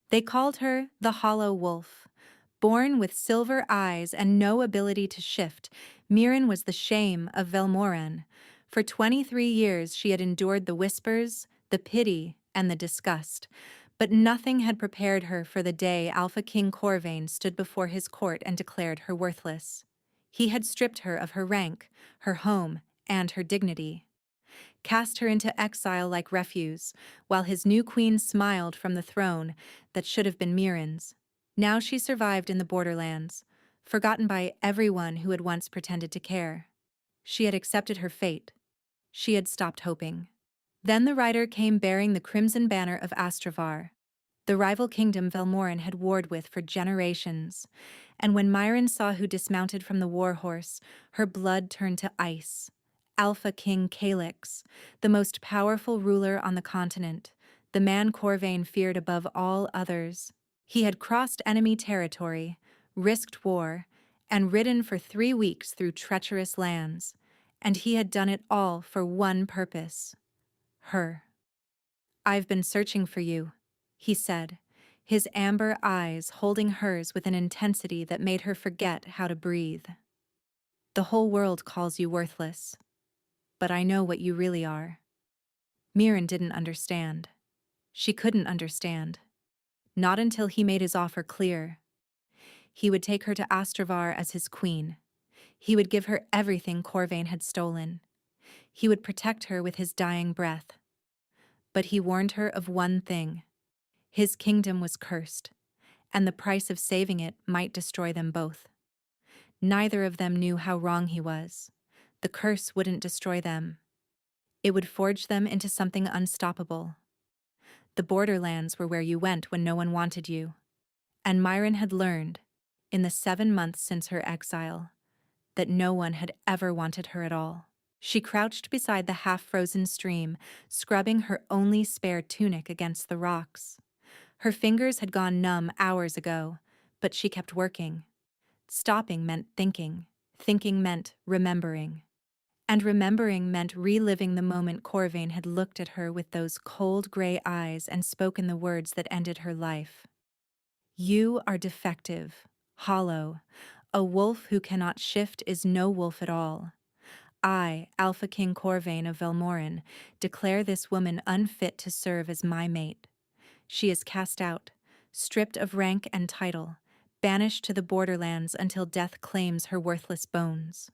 They called her the Hollow Wolf. Born with silver eyes and no ability to shift, Mirren was the shame of Velmoran. For 23 years she had endured the whispers, the pity, and the disgust. But nothing had prepared her for the day Alpha King Corvain stood before his court and declared her worthless. He had stripped her of her rank, her home, and her dignity, cast her into exile like refuse, while his new queen smiled from the throne that should have been Mirren's. Now she survived in the borderlands, forgotten by everyone who had once pretended to care. She had accepted her fate. She had stopped hoping. Then the rider came bearing the crimson banner of Astravar, the rival kingdom Velmoran had warred with for generations. And when Mirren saw who dismounted from the war horse, her blood turned to ice. Alpha King Kaix, the most powerful ruler on the continent, the man Corvain feared above all others. He had crossed enemy territory, risked war, and ridden for 3 weeks through treacherous lands, and he had done it all for one purpose: her. "I've been searching for you," he said, his amber eyes holding hers with an intensity that made her forget how to breathe. "The whole world calls you worthless, but I know what you really are." Mirren didn't understand. She couldn't understand. Not until he made his offer clear. He would take her to Astravar as his queen. He would give her everything Corvain had stolen. He would protect her with his dying breath. But he warned her of one thing. His kingdom was cursed, and the price of saving it might destroy them both. Neither of them knew how wrong he was. The curse wouldn't destroy them. It would forge them into something unstoppable. The borderlands were where you went when no one wanted you. And Mirren had learned, in the 7 months since her exile, that no one had ever wanted her at all. She crouched beside the half-frozen stream, scrubbing her only spare tunic against the rocks. Her fingers had gone numb hours ago, but she kept working. Stopping meant thinking. Thinking meant remembering. And remembering meant reliving the moment Corvain had looked at her with those cold gray eyes and spoken the words that ended her life. "You are defective, hollow. A wolf who cannot shift is no wolf at all. I, Alpha King Corvain of Velmoran, declare this woman unfit to serve as my mate. She is cast out, stripped of rank and title, banished to the borderlands until death claims her worthless bones."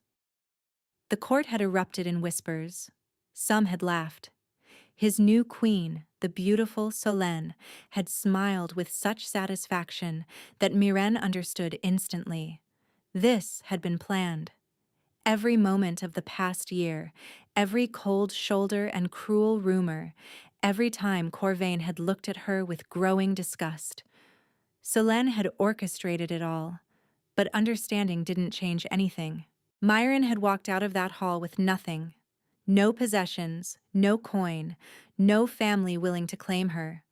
The court had erupted in whispers. Some had laughed. His new queen, the beautiful Solène, had smiled with such satisfaction that Mirren understood instantly. This had been planned. Every moment of the past year, every cold shoulder and cruel rumor, every time Corvain had looked at her with growing disgust. Solène had orchestrated it all, but understanding didn't change anything. Mirren had walked out of that hall with nothing. No possessions, no coin, no family willing to claim her.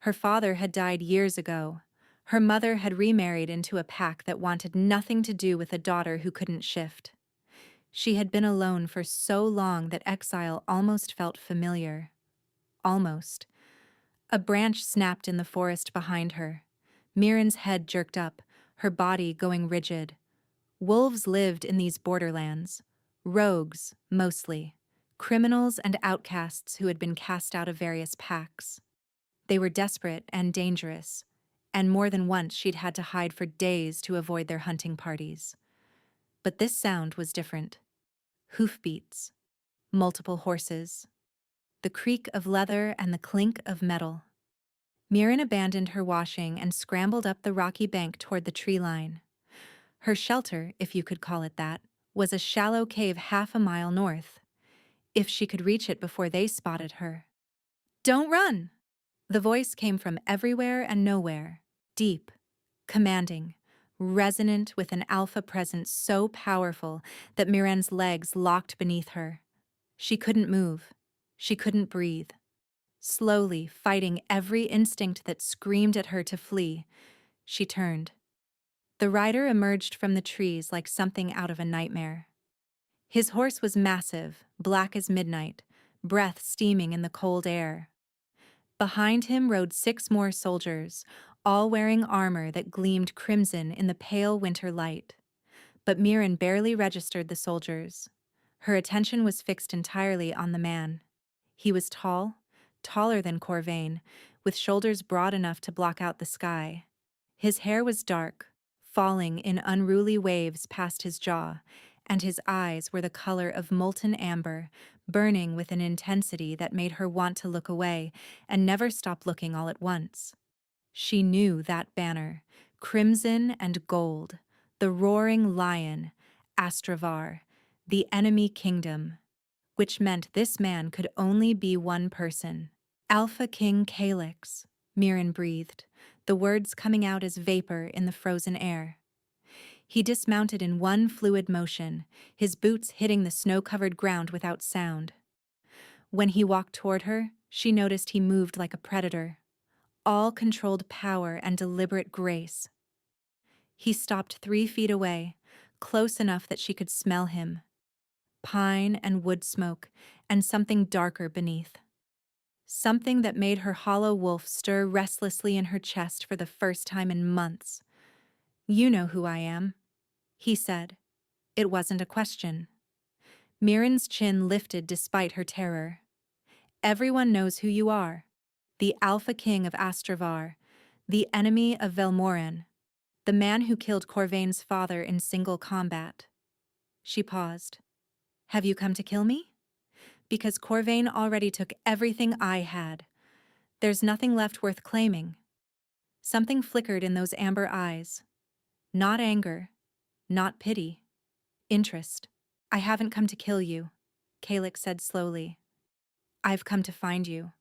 Her father had died years ago. Her mother had remarried into a pack that wanted nothing to do with a daughter who couldn't shift. She had been alone for so long that exile almost felt familiar. Almost. A branch snapped in the forest behind her. Mirren's head jerked up, her body going rigid. Wolves lived in these borderlands. Rogues, mostly. Criminals and outcasts who had been cast out of various packs. They were desperate and dangerous, and more than once she'd had to hide for days to avoid their hunting parties. But this sound was different. Hoofbeats. Multiple horses. The creak of leather and the clink of metal. Mirren abandoned her washing and scrambled up the rocky bank toward the tree line. Her shelter, if you could call it that, was a shallow cave half a mile north. If she could reach it before they spotted her. "Don't run!" The voice came from everywhere and nowhere, deep, commanding, resonant with an alpha presence so powerful that Mirren's legs locked beneath her. She couldn't move. She couldn't breathe. Slowly, fighting every instinct that screamed at her to flee, she turned. The rider emerged from the trees like something out of a nightmare. His horse was massive, black as midnight, breath steaming in the cold air. Behind him rode 6 more soldiers, all wearing armor that gleamed crimson in the pale winter light. But Mirren barely registered the soldiers. Her attention was fixed entirely on the man. He was tall, taller than Corvain, with shoulders broad enough to block out the sky. His hair was dark, falling in unruly waves past his jaw, and his eyes were the color of molten amber, burning with an intensity that made her want to look away and never stop looking all at once. She knew that banner, crimson and gold, the roaring lion, Astravar, the enemy kingdom, which meant this man could only be one person. Alpha King Kaix, Mirren breathed, the words coming out as vapor in the frozen air. He dismounted in one fluid motion, his boots hitting the snow-covered ground without sound. When he walked toward her, she noticed he moved like a predator, all controlled power and deliberate grace. He stopped 3 feet away, close enough that she could smell him. Pine and wood smoke, and something darker beneath. Something that made her hollow wolf stir restlessly in her chest for the first time in months. "You know who I am," he said. It wasn't a question. Mirren's chin lifted despite her terror. "Everyone knows who you are. The Alpha King of Astravar, the enemy of Velmoran, the man who killed Corvain's father in single combat." She paused. "Have you come to kill me?" "Because Corvain already took everything I had. There's nothing left worth claiming." Something flickered in those amber eyes. Not anger, not pity. Interest. "I haven't come to kill you," Kaix said slowly. "I've come to find you."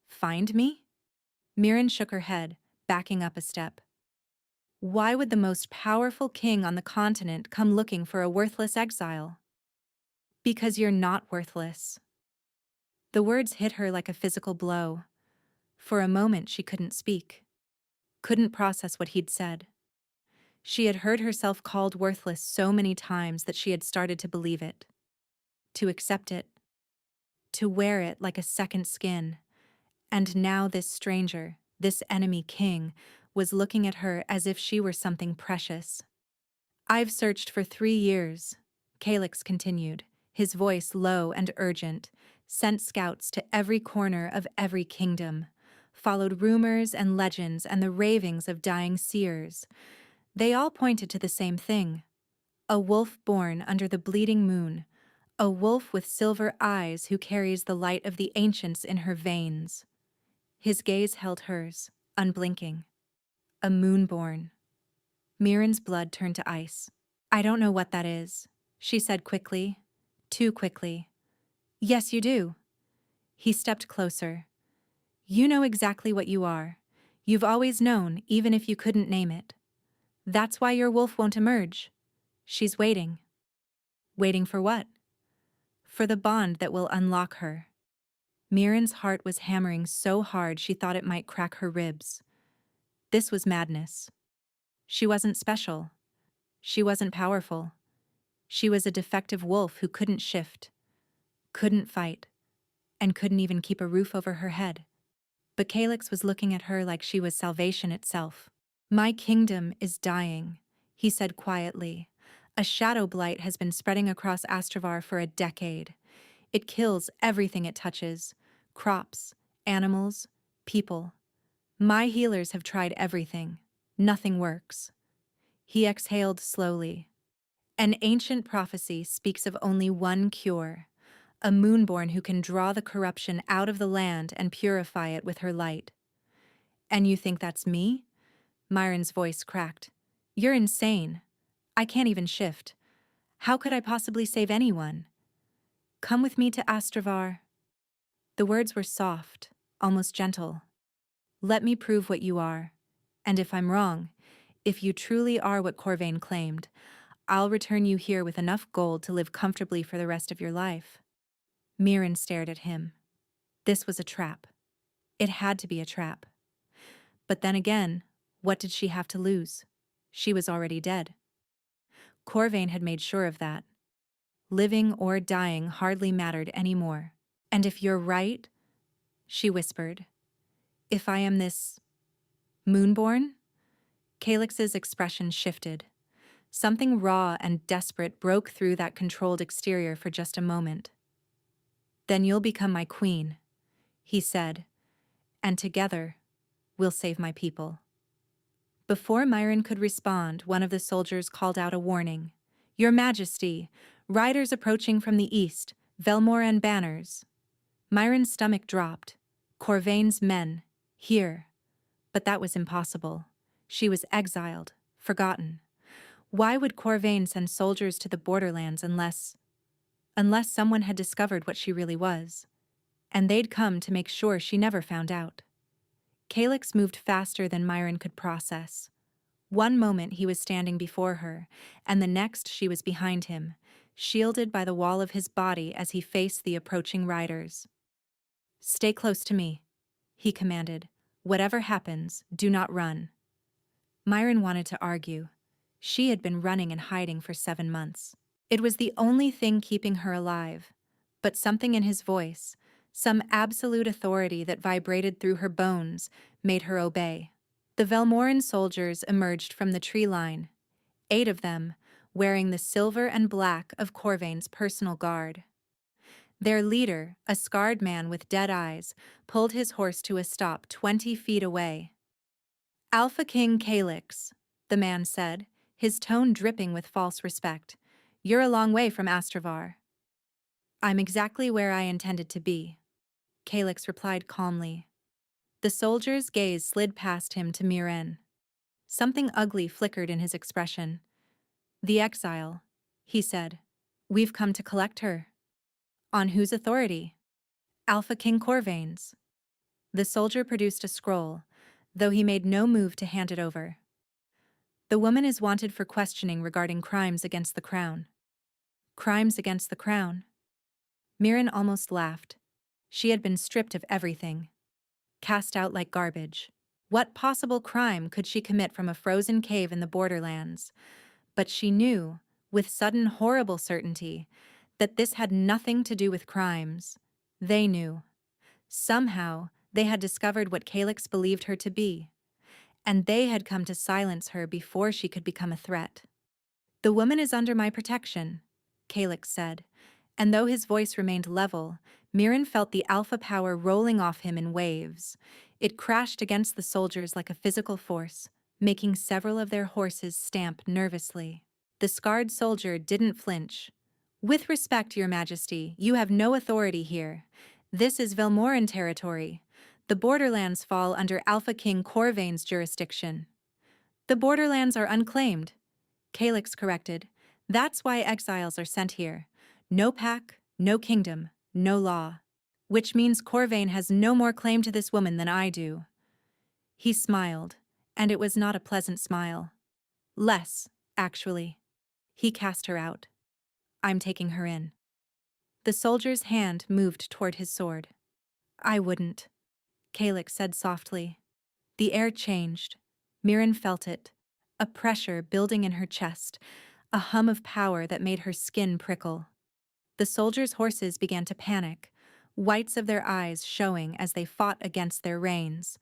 "Find me?" Mirren shook her head, backing up a step. "Why would the most powerful king on the continent come looking for a worthless exile?" "Because you're not worthless." The words hit her like a physical blow. For a moment she couldn't speak. Couldn't process what he'd said. She had heard herself called worthless so many times that she had started to believe it. To accept it. To wear it like a second skin. And now this stranger, this enemy king, was looking at her as if she were something precious. "I've searched for 3 years," Kaix continued, his voice low and urgent, sent scouts to every corner of every kingdom, followed rumors and legends and the ravings of dying seers. They all pointed to the same thing. A wolf born under the bleeding moon, a wolf with silver eyes who carries the light of the ancients in her veins. His gaze held hers, unblinking. A moonborn. Mirren's blood turned to ice. "I don't know what that is," she said quickly, too quickly. "Yes, you do." He stepped closer. "You know exactly what you are. You've always known, even if you couldn't name it. That's why your wolf won't emerge. She's waiting." "Waiting for what?" "For the bond that will unlock her." Mirren's heart was hammering so hard she thought it might crack her ribs. This was madness. She wasn't special. She wasn't powerful. She was a defective wolf who couldn't shift, couldn't fight, and couldn't even keep a roof over her head. But Kaix was looking at her like she was salvation itself. "My kingdom is dying," he said quietly. "A shadow blight has been spreading across Astravar for a decade. It kills everything it touches: crops, animals, people. My healers have tried everything. Nothing works." He exhaled slowly. "An ancient prophecy speaks of only one cure, a moonborn who can draw the corruption out of the land and purify it with her light." "And you think that's me?" Mirren's voice cracked. "You're insane. I can't even shift. How could I possibly save anyone?" "Come with me to Astravar." The words were soft, almost gentle. "Let me prove what you are. And if I'm wrong, if you truly are what Corvain claimed, I'll return you here with enough gold to live comfortably for the rest of your life." Mirren stared at him. This was a trap. It had to be a trap. But then again, what did she have to lose? She was already dead. Corvain had made sure of that. Living or dying hardly mattered anymore. "And if you're right," she whispered, "if I am this Moonborn? Kaix's expression shifted. Something raw and desperate broke through that controlled exterior for just a moment. Then you'll become my queen, he said, and together, we'll save my people. Before Mirren could respond, one of the soldiers called out a warning. Your Majesty, riders approaching from the east, Velmoran banners. Mirren's stomach dropped. Corvain's men, here. But that was impossible. She was exiled, forgotten. Why would Corvain send soldiers to the borderlands unless someone had discovered what she really was? And they'd come to make sure she never found out. Kaix moved faster than Mirren could process. One moment he was standing before her, and the next she was behind him, shielded by the wall of his body as he faced the approaching riders. Stay close to me, he commanded. Whatever happens, do not run. Mirren wanted to argue. She had been running and hiding for 7 months. It was the only thing keeping her alive. But something in his voice, some absolute authority that vibrated through her bones, made her obey. The Velmoran soldiers emerged from the tree line, 8 of them, wearing the silver and black of Corvain's personal guard. Their leader, a scarred man with dead eyes, pulled his horse to a stop 20 feet away. Alpha King Kaix, the man said, his tone dripping with false respect. You're a long way from Astravar. I'm exactly where I intended to be, Kaix replied calmly. The soldier's gaze slid past him to Mirren. Something ugly flickered in his expression. The exile, he said. We've come to collect her. On whose authority? Alpha King Corvain's. The soldier produced a scroll, though he made no move to hand it over. The woman is wanted for questioning regarding crimes against the crown. Crimes against the crown? Mirren almost laughed. She had been stripped of everything. Cast out like garbage. What possible crime could she commit from a frozen cave in the borderlands? But she knew, with sudden horrible certainty, that this had nothing to do with crimes. They knew. Somehow, they had discovered what Kaix believed her to be, and they had come to silence her before she could become a threat. The woman is under my protection, Kaix said, and though his voice remained level, Mirren felt the alpha power rolling off him in waves. It crashed against the soldiers like a physical force, making several of their horses stamp nervously. The scarred soldier didn't flinch. With respect, Your Majesty, you have no authority here. This is Velmoran territory. The borderlands fall under Alpha King Corvain's jurisdiction. The borderlands are unclaimed, Kaix corrected. That's why exiles are sent here. No pack, no kingdom, no law. Which means Corvain has no more claim to this woman than I do. He smiled, and it was not a pleasant smile. Less, actually. He cast her out. I'm taking her in. The soldier's hand moved toward his sword. I wouldn't, Kaix said softly. The air changed. Mirren felt it, a pressure building in her chest, a hum of power that made her skin prickle. The soldiers' horses began to panic, whites of their eyes showing as they fought against their reins.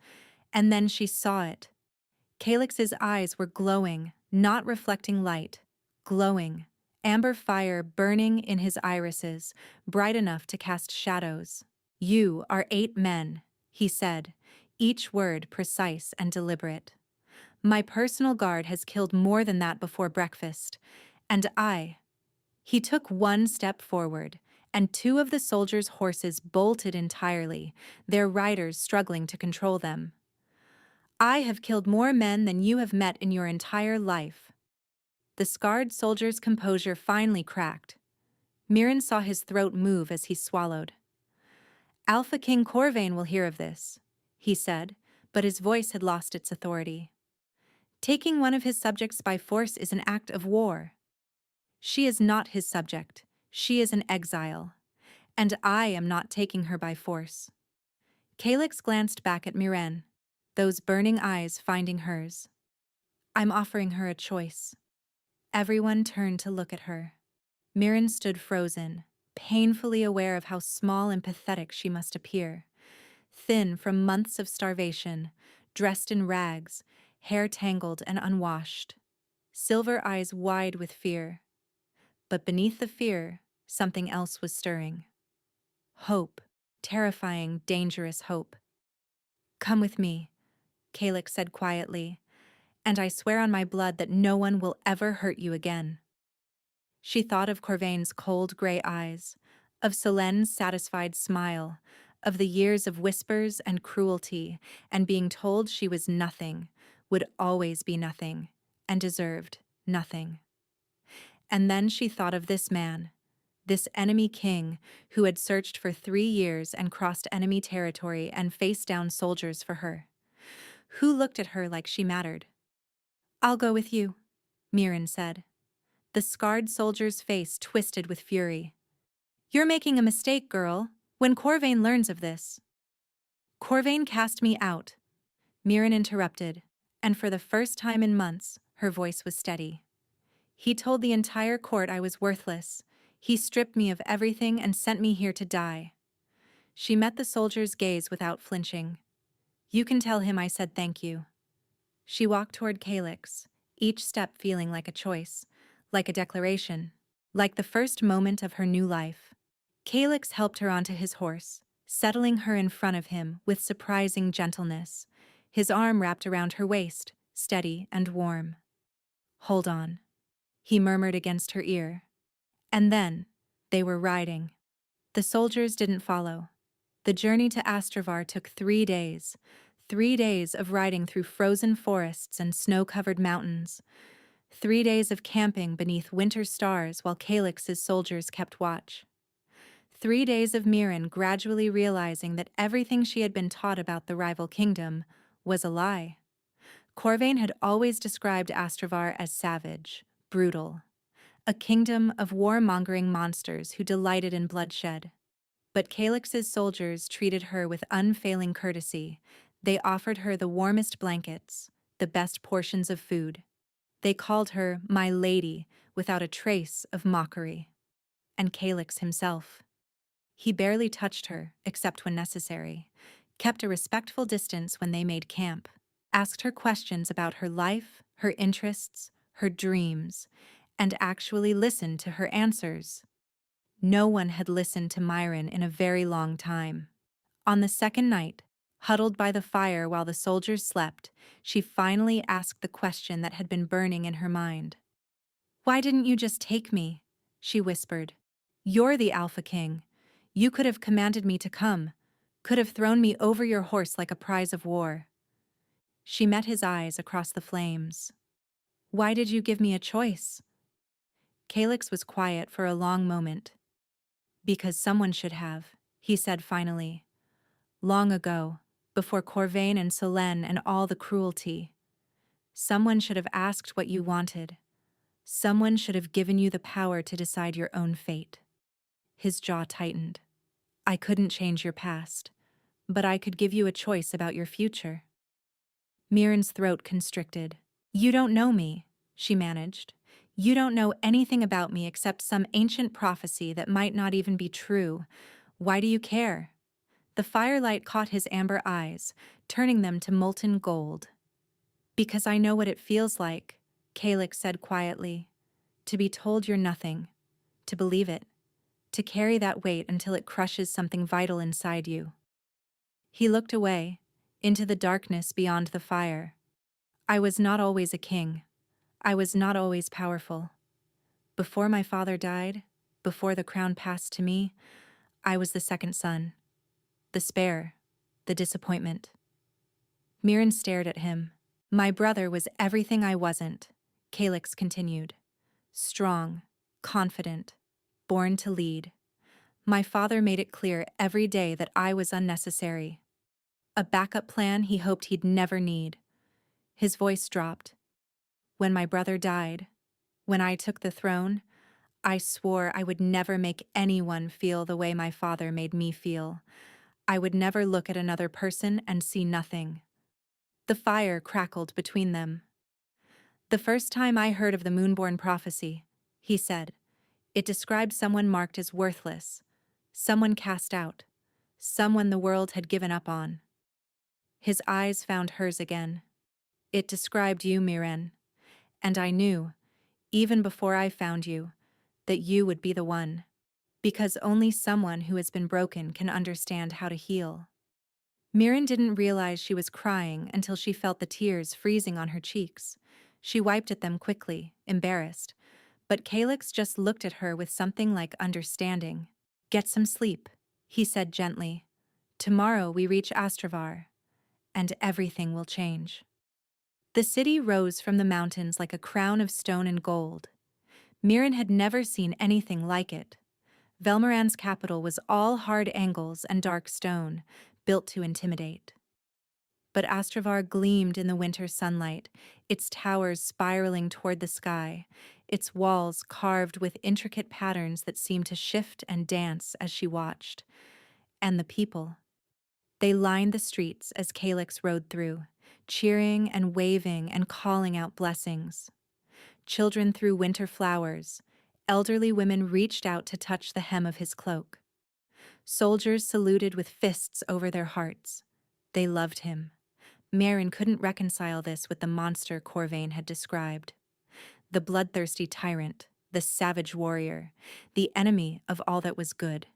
And then she saw it. Kaix's eyes were glowing, not reflecting light, glowing, amber fire burning in his irises, bright enough to cast shadows. You are 8 men, he said, each word precise and deliberate. My personal guard has killed more than that before breakfast, and He took one step forward, and 2 of the soldiers' horses bolted entirely, their riders struggling to control them. I have killed more men than you have met in your entire life. The scarred soldier's composure finally cracked. Mirren saw his throat move as he swallowed. Alpha King Corvain will hear of this, he said, but his voice had lost its authority. Taking one of his subjects by force is an act of war. She is not his subject. She is an exile. And I am not taking her by force. Kaix glanced back at Mirren, those burning eyes finding hers. I'm offering her a choice. Everyone turned to look at her. Mirren stood frozen, painfully aware of how small and pathetic she must appear. Thin from months of starvation, dressed in rags, hair tangled and unwashed, silver eyes wide with fear. But beneath the fear, something else was stirring. Hope, terrifying, dangerous hope. "Come with me," Kaix said quietly, "and I swear on my blood that no one will ever hurt you again." She thought of Corvain's cold gray eyes, of Selene's satisfied smile, of the years of whispers and cruelty, and being told she was nothing, would always be nothing, and deserved nothing. And then she thought of this man, this enemy king who had searched for 3 years and crossed enemy territory and faced down soldiers for her. Who looked at her like she mattered? "I'll go with you," Mirren said. The scarred soldier's face twisted with fury. "You're making a mistake, girl, when Corvain learns of this." "Corvain cast me out," Mirren interrupted, and for the first time in months, her voice was steady. "He told the entire court I was worthless. He stripped me of everything and sent me here to die." She met the soldier's gaze without flinching. "You can tell him I said thank you." She walked toward Kaix, each step feeling like a choice, like a declaration, like the first moment of her new life. Kaix helped her onto his horse, settling her in front of him with surprising gentleness, his arm wrapped around her waist, steady and warm. "Hold on," he murmured against her ear. And then, they were riding. The soldiers didn't follow. The journey to Astravar took 3 days. 3 days of riding through frozen forests and snow-covered mountains. 3 days of camping beneath winter stars while Kaix's soldiers kept watch. 3 days of Mirren gradually realizing that everything she had been taught about the rival kingdom was a lie. Corvain had always described Astravar as savage, brutal, a kingdom of warmongering monsters who delighted in bloodshed. But Kaix's soldiers treated her with unfailing courtesy. They offered her the warmest blankets, the best portions of food. They called her "my lady" without a trace of mockery. And Kaix himself. He barely touched her, except when necessary, kept a respectful distance when they made camp, asked her questions about her life, her interests, her dreams, and actually listened to her answers. No one had listened to Mirren in a very long time. On the second night, huddled by the fire while the soldiers slept, she finally asked the question that had been burning in her mind. "Why didn't you just take me?" she whispered. "You're the Alpha King. You could have commanded me to come, could have thrown me over your horse like a prize of war." She met his eyes across the flames. "Why did you give me a choice?" Kaix was quiet for a long moment. "Because someone should have," he said finally. "Long ago, before Corvain and Selene and all the cruelty. Someone should have asked what you wanted. Someone should have given you the power to decide your own fate." His jaw tightened. "I couldn't change your past, but I could give you a choice about your future." Mirren's throat constricted. "You don't know me," she managed. "You don't know anything about me except some ancient prophecy that might not even be true. Why do you care?" The firelight caught his amber eyes, turning them to molten gold. "Because I know what it feels like," Kaix said quietly. "To be told you're nothing. To believe it. To carry that weight until it crushes something vital inside you." He looked away, into the darkness beyond the fire. "I was not always a king. I was not always powerful. Before my father died, before the crown passed to me, I was the second son. The spare, the disappointment." Mirren stared at him. "My brother was everything I wasn't," Kaix continued. "Strong, confident, born to lead. My father made it clear every day that I was unnecessary. A backup plan he hoped he'd never need." His voice dropped. "When my brother died, when I took the throne, I swore I would never make anyone feel the way my father made me feel. I would never look at another person and see nothing." The fire crackled between them. "The first time I heard of the moonborn prophecy," he said, "it described someone marked as worthless, someone cast out, someone the world had given up on." His eyes found hers again. It described you, Mirren, and I knew, even before I found you, that you would be the one. Because only someone who has been broken can understand how to heal. Mirren didn't realize she was crying until she felt the tears freezing on her cheeks. She wiped at them quickly, embarrassed, but Kaix just looked at her with something like understanding. "Get some sleep," he said gently. "Tomorrow we reach Astravar, and everything will change." The city rose from the mountains like a crown of stone and gold. Mirren had never seen anything like it. Velmoran's capital was all hard angles and dark stone, built to intimidate. But Astravar gleamed in the winter sunlight, its towers spiraling toward the sky, its walls carved with intricate patterns that seemed to shift and dance as she watched. And the people. They lined the streets as Kaix rode through, cheering and waving and calling out blessings. Children threw winter flowers. Elderly women reached out to touch the hem of his cloak. Soldiers saluted with fists over their hearts. They loved him. Mirren couldn't reconcile this with the monster Corvain had described. The bloodthirsty tyrant, the savage warrior, the enemy of all that was good.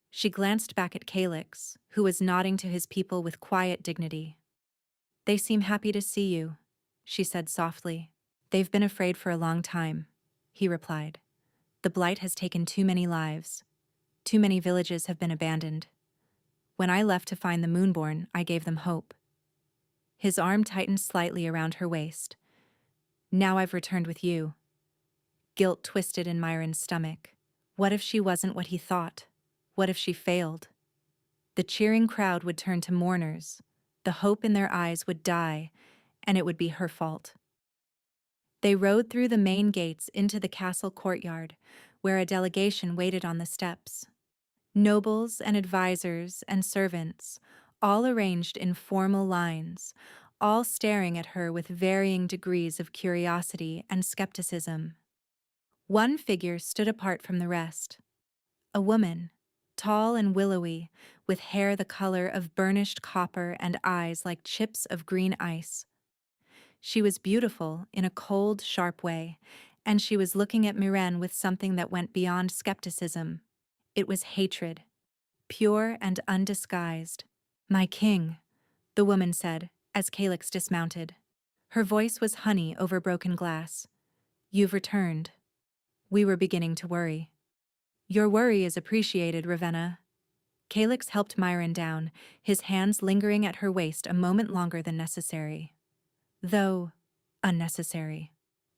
She glanced back at Kaix, who was nodding to his people with quiet dignity. "They seem happy to see you," she said softly. "They've been afraid for a long time," he replied. "The blight has taken too many lives. Too many villages have been abandoned. When I left to find the moonborn, I gave them hope." His arm tightened slightly around her waist. "Now I've returned with you." Guilt twisted in Mirren's stomach. What if she wasn't what he thought? What if she failed? The cheering crowd would turn to mourners. The hope in their eyes would die, and it would be her fault. They rode through the main gates into the castle courtyard, where a delegation waited on the steps. Nobles and advisors and servants, all arranged in formal lines, all staring at her with varying degrees of curiosity and skepticism. One figure stood apart from the rest. A woman, tall and willowy, with hair the color of burnished copper and eyes like chips of green ice. She was beautiful in a cold, sharp way, and she was looking at Mirren with something that went beyond skepticism. It was hatred, pure and undisguised. "My king," the woman said, as Kaix dismounted. Her voice was honey over broken glass. "You've returned. We were beginning to worry." "Your worry is appreciated, Revena." Kaix helped Mirren down, his hands lingering at her waist a moment longer than necessary. Though unnecessary.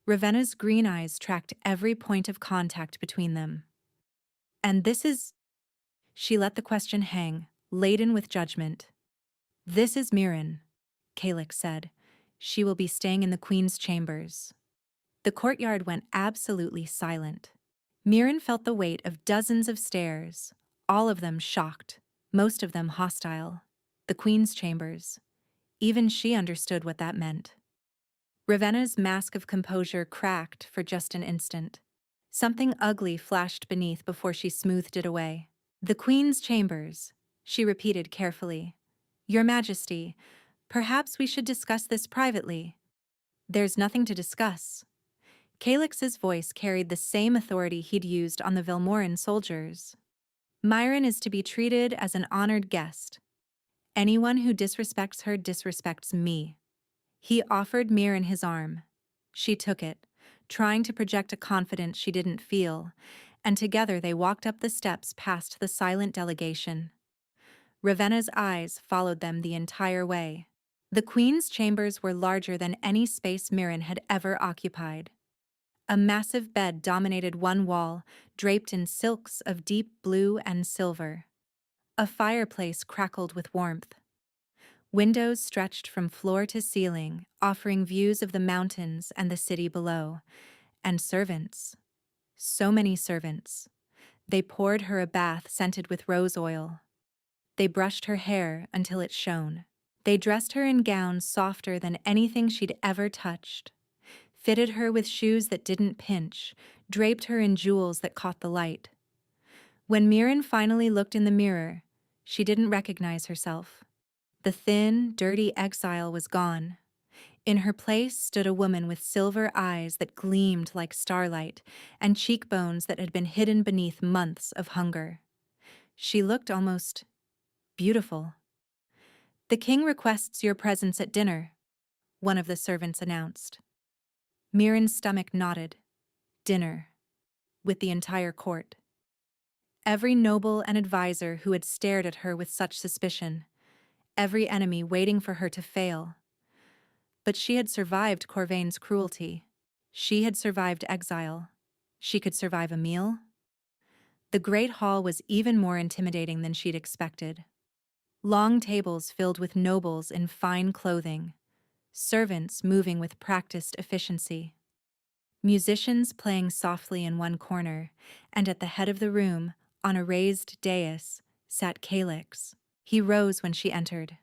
Revena's green eyes tracked every point of contact between them. "And this is—" She let the question hang, laden with judgment. "This is Mirren," Kaix said. "She will be staying in the Queen's chambers." The courtyard went absolutely silent. Mirren felt the weight of dozens of stares, all of them shocked, most of them hostile. The Queen's chambers. Even she understood what that meant. Revena's mask of composure cracked for just an instant. Something ugly flashed beneath before she smoothed it away. "The Queen's chambers," she repeated carefully. "Your Majesty, perhaps we should discuss this privately." "There's nothing to discuss." Kaix's voice carried the same authority he'd used on the Velmoran soldiers. "Mirren is to be treated as an honored guest. Anyone who disrespects her disrespects me." He offered Mirren his arm. She took it, trying to project a confidence she didn't feel, and together they walked up the steps past the silent delegation. Revena's eyes followed them the entire way. The Queen's chambers were larger than any space Mirren had ever occupied. A massive bed dominated one wall, draped in silks of deep blue and silver. A fireplace crackled with warmth. Windows stretched from floor to ceiling, offering views of the mountains and the city below. And servants. So many servants. They poured her a bath scented with rose oil. They brushed her hair until it shone. They dressed her in gowns softer than anything she'd ever touched, fitted her with shoes that didn't pinch, draped her in jewels that caught the light. When Mirren finally looked in the mirror, she didn't recognize herself. The thin, dirty exile was gone. In her place stood a woman with silver eyes that gleamed like starlight and cheekbones that had been hidden beneath months of hunger. She looked almost beautiful. "The king requests your presence at dinner," one of the servants announced. Mirren's stomach knotted. Dinner. With the entire court. Every noble and advisor who had stared at her with such suspicion. Every enemy waiting for her to fail. But she had survived Corvain's cruelty. She had survived exile. She could survive a meal. The great hall was even more intimidating than she'd expected. Long tables filled with nobles in fine clothing. Servants moving with practiced efficiency. Musicians playing softly in one corner, and at the head of the room, on a raised dais, sat Kaix. He rose when she entered.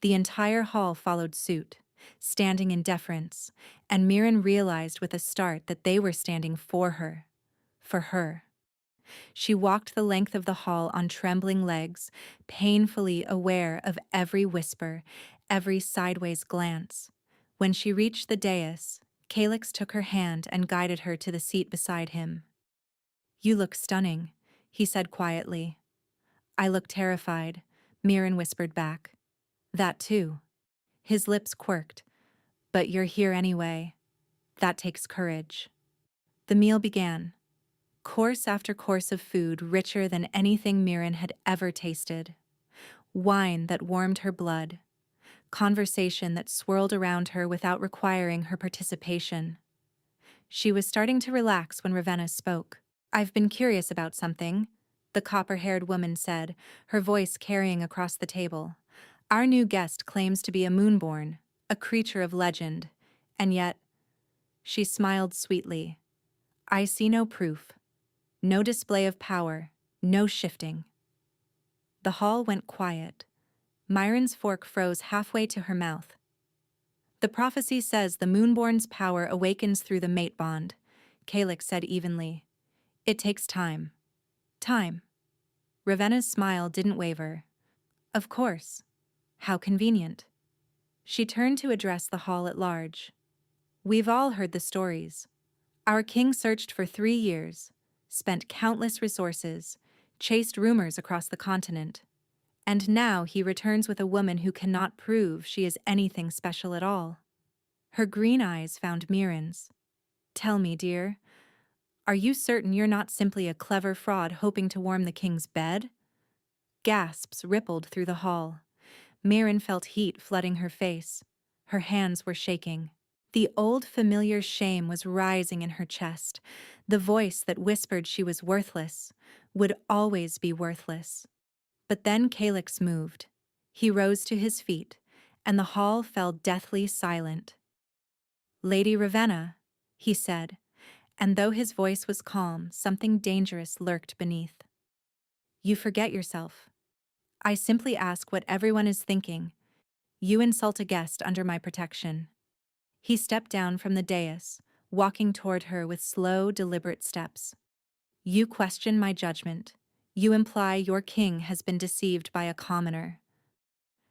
The entire hall followed suit, standing in deference, and Mirren realized with a start that they were standing for her. For her. She walked the length of the hall on trembling legs, painfully aware of every whisper, every sideways glance. When she reached the dais, Kaix took her hand and guided her to the seat beside him. "You look stunning," he said quietly. "I look terrified," Mirren whispered back. "That too." His lips quirked. "But you're here anyway. That takes courage." The meal began. Course after course of food richer than anything Mirren had ever tasted. Wine that warmed her blood. Conversation that swirled around her without requiring her participation. She was starting to relax when Revena spoke. "I've been curious about something," the copper-haired woman said, her voice carrying across the table. "Our new guest claims to be a moonborn, a creature of legend, and yet..." She smiled sweetly. "I see no proof. No display of power, no shifting." The hall went quiet. Mirren's fork froze halfway to her mouth. "The prophecy says the moonborn's power awakens through the mate bond," Kaix said evenly. "It takes time." Time. Revena's smile didn't waver. "Of course. How convenient." She turned to address the hall at large. "We've all heard the stories. Our king searched for 3 years, spent countless resources, chased rumors across the continent. And now he returns with a woman who cannot prove she is anything special at all." Her green eyes found Mirren's. "Tell me, dear, are you certain you're not simply a clever fraud hoping to warm the king's bed?" Gasps rippled through the hall. Mirren felt heat flooding her face. Her hands were shaking. The old familiar shame was rising in her chest, the voice that whispered she was worthless, would always be worthless. But then Kaix moved. He rose to his feet, and the hall fell deathly silent. "Lady Revena," he said, and though his voice was calm, something dangerous lurked beneath. "You forget yourself. I simply ask what everyone is thinking. You insult a guest under my protection." He stepped down from the dais, walking toward her with slow, deliberate steps. "You question my judgment. You imply your king has been deceived by a commoner."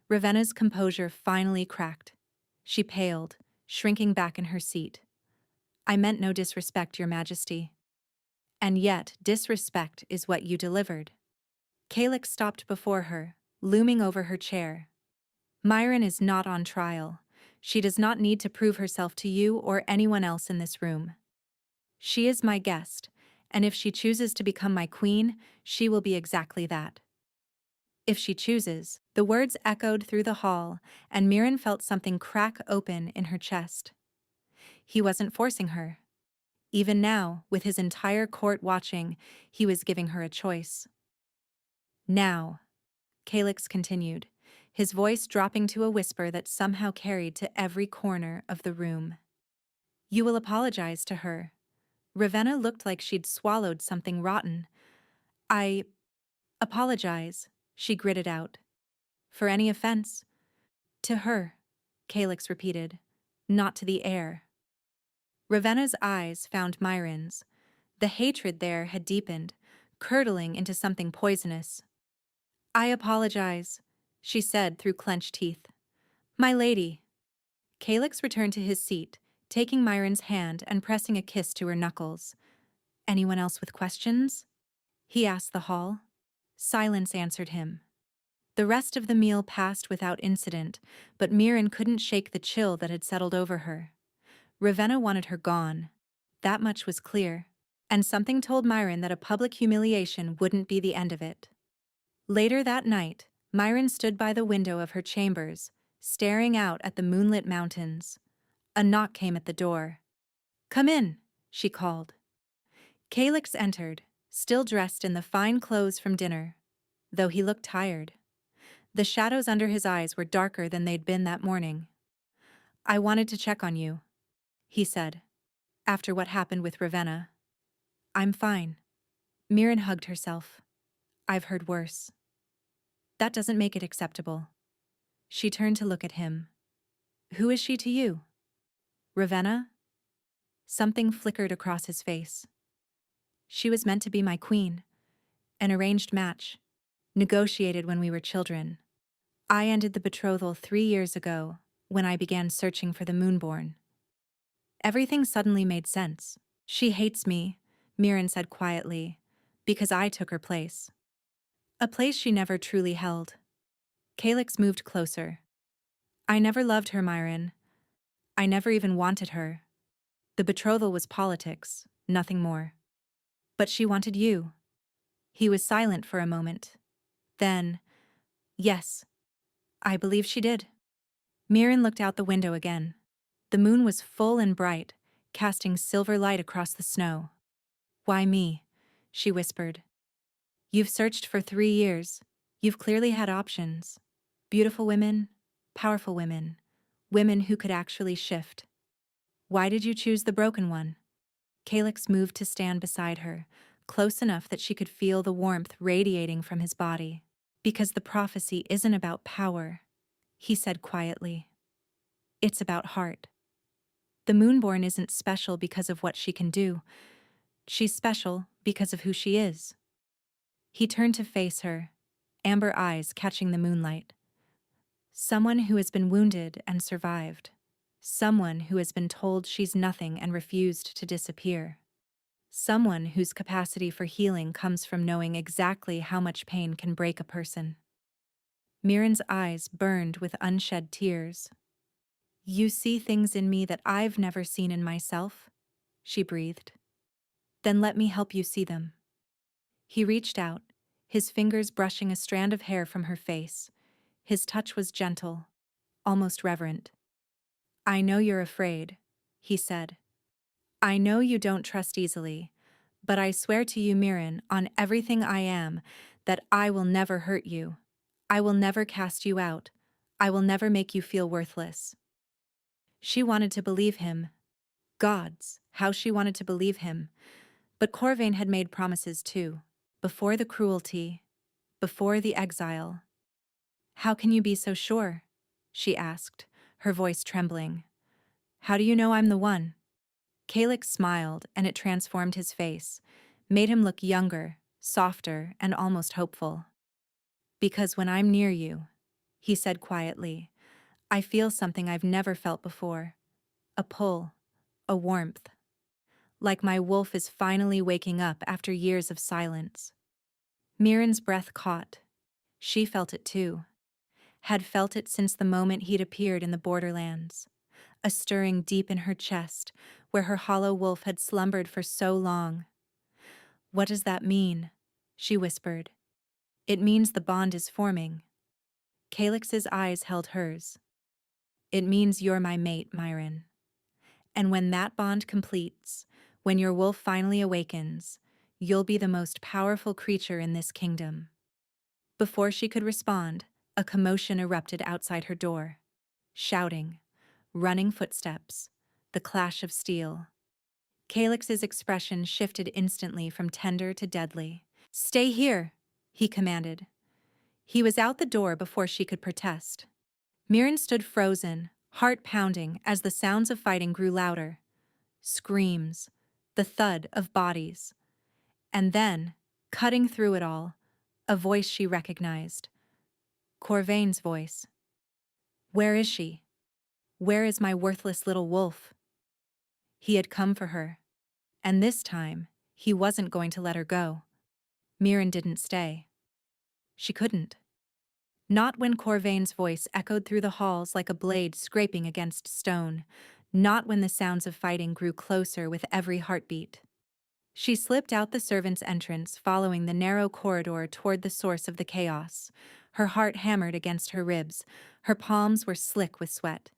Revena's composure finally cracked. She paled, shrinking back in her seat. "I meant no disrespect, Your Majesty." "And yet, disrespect is what you delivered." Kaix stopped before her, looming over her chair. "Mirren is not on trial. She does not need to prove herself to you or anyone else in this room. She is my guest, and if she chooses to become my queen, she will be exactly that." "If she chooses," the words echoed through the hall, and Mirren felt something crack open in her chest. He wasn't forcing her. Even now, with his entire court watching, he was giving her a choice. "Now," Kaix continued, his voice dropping to a whisper that somehow carried to every corner of the room. "You will apologize to her." Revena looked like she'd swallowed something rotten. "I apologize," she gritted out. "For any offense?" "To her," Kaix repeated, "not to the heir." Revena's eyes found Mirren's. The hatred there had deepened, curdling into something poisonous. "I apologize," she said through clenched teeth. My lady. Kaix returned to his seat, taking Mirren's hand and pressing a kiss to her knuckles. Anyone else with questions? He asked the hall. Silence answered him. The rest of the meal passed without incident, but Mirren couldn't shake the chill that had settled over her. Revena wanted her gone. That much was clear. And something told Mirren that a public humiliation wouldn't be the end of it. Later that night, Mirren stood by the window of her chambers, staring out at the moonlit mountains. A knock came at the door. Come in, she called. Kaix entered, still dressed in the fine clothes from dinner, though he looked tired. The shadows under his eyes were darker than they'd been that morning. I wanted to check on you, he said, after what happened with Revena. I'm fine. Mirren hugged herself. I've heard worse. That doesn't make it acceptable. She turned to look at him. Who is she to you? Revena? Something flickered across his face. She was meant to be my queen. An arranged match. Negotiated when we were children. I ended the betrothal 3 years ago, when I began searching for the moonborn. Everything suddenly made sense. She hates me, Mirren said quietly, because I took her place. A place she never truly held. Kaix moved closer. I never loved her, Mirren. I never even wanted her. The betrothal was politics, nothing more. But she wanted you. He was silent for a moment. Then, yes, I believe she did. Mirren looked out the window again. The moon was full and bright, casting silver light across the snow. Why me? She whispered. You've searched for 3 years. You've clearly had options. Beautiful women, powerful women, women who could actually shift. Why did you choose the broken one? Kaix moved to stand beside her, close enough that she could feel the warmth radiating from his body. Because the prophecy isn't about power, he said quietly. It's about heart. The moonborn isn't special because of what she can do. She's special because of who she is. He turned to face her, amber eyes catching the moonlight. Someone who has been wounded and survived. Someone who has been told she's nothing and refused to disappear. Someone whose capacity for healing comes from knowing exactly how much pain can break a person. Mirren's eyes burned with unshed tears. You see things in me that I've never seen in myself, she breathed. Then let me help you see them. He reached out, his fingers brushing a strand of hair from her face. His touch was gentle, almost reverent. I know you're afraid, he said. I know you don't trust easily, but I swear to you, Mirren, on everything I am, that I will never hurt you. I will never cast you out. I will never make you feel worthless. She wanted to believe him. Gods, how she wanted to believe him. But Corvain had made promises too. Before the cruelty, before the exile. How can you be so sure? She asked, her voice trembling. How do you know I'm the one? Kaix smiled, and it transformed his face, made him look younger, softer, and almost hopeful. Because when I'm near you, he said quietly, I feel something I've never felt before. A pull, a warmth. Like my wolf is finally waking up after years of silence. Mirren's breath caught. She felt it too. Had felt it since the moment he'd appeared in the borderlands. A stirring deep in her chest, where her hollow wolf had slumbered for so long. What does that mean? She whispered. It means the bond is forming. Kaix's eyes held hers. It means you're my mate, Mirren. And when that bond completes, when your wolf finally awakens, you'll be the most powerful creature in this kingdom. Before she could respond, a commotion erupted outside her door. Shouting, running footsteps, the clash of steel. Kaix's expression shifted instantly from tender to deadly. Stay here, he commanded. He was out the door before she could protest. Mirren stood frozen, heart pounding as the sounds of fighting grew louder. Screams, the thud of bodies. And then, cutting through it all, a voice she recognized. Corvain's voice. Where is she? Where is my worthless little wolf? He had come for her. And this time, he wasn't going to let her go. Mirren didn't stay. She couldn't. Not when Corvain's voice echoed through the halls like a blade scraping against stone. Not when the sounds of fighting grew closer with every heartbeat. She slipped out the servants' entrance, following the narrow corridor toward the source of the chaos. Her heart hammered against her ribs. Her palms were slick with sweat.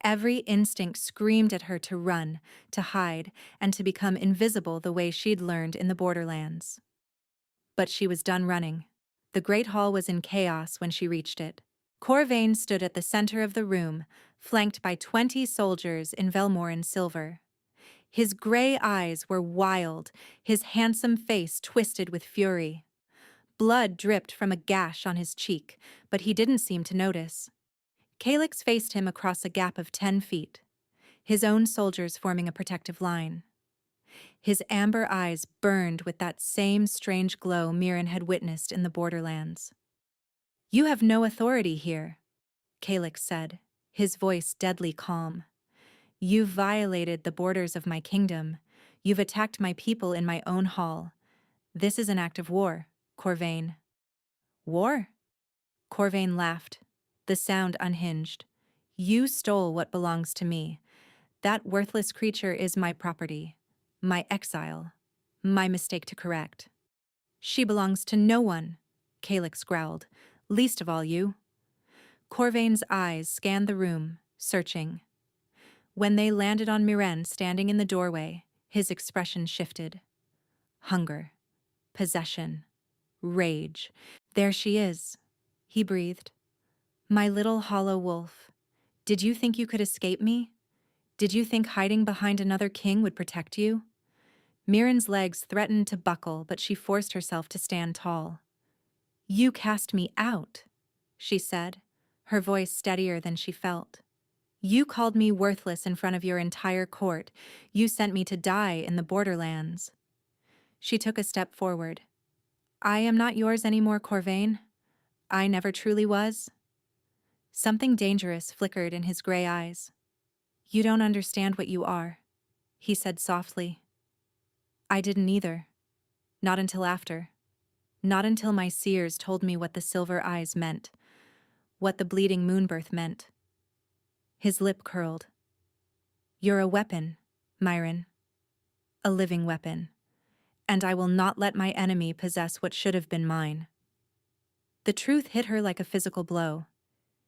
Every instinct screamed at her to run, to hide, and to become invisible the way she'd learned in the borderlands. But she was done running. The great hall was in chaos when she reached it. Corvain stood at the center of the room, flanked by 20 soldiers in Velmoran silver. His gray eyes were wild, his handsome face twisted with fury. Blood dripped from a gash on his cheek, but he didn't seem to notice. Kaix faced him across a gap of 10 feet, his own soldiers forming a protective line. His amber eyes burned with that same strange glow Mirren had witnessed in the borderlands. You have no authority here, Kaix said, his voice deadly calm. You've violated the borders of my kingdom. You've attacked my people in my own hall. This is an act of war, Corvain. War? Corvain laughed, the sound unhinged. You stole what belongs to me. That worthless creature is my property, my exile, my mistake to correct. She belongs to no one, Kaix growled, least of all you. Corvain's eyes scanned the room, searching. When they landed on Mirren standing in the doorway, his expression shifted. Hunger, possession, rage. There she is, he breathed. My little hollow wolf. Did you think you could escape me? Did you think hiding behind another king would protect you? Mirren's legs threatened to buckle, but she forced herself to stand tall. You cast me out, she said, her voice steadier than she felt. You called me worthless in front of your entire court. You sent me to die in the borderlands. She took a step forward. I am not yours anymore, Corvain. I never truly was. Something dangerous flickered in his gray eyes. You don't understand what you are, he said softly. I didn't either. Not until after. Not until my seers told me what the silver eyes meant, what the bleeding moonbirth meant. His lip curled. You're a weapon, Mirren. A living weapon. And I will not let my enemy possess what should have been mine. The truth hit her like a physical blow.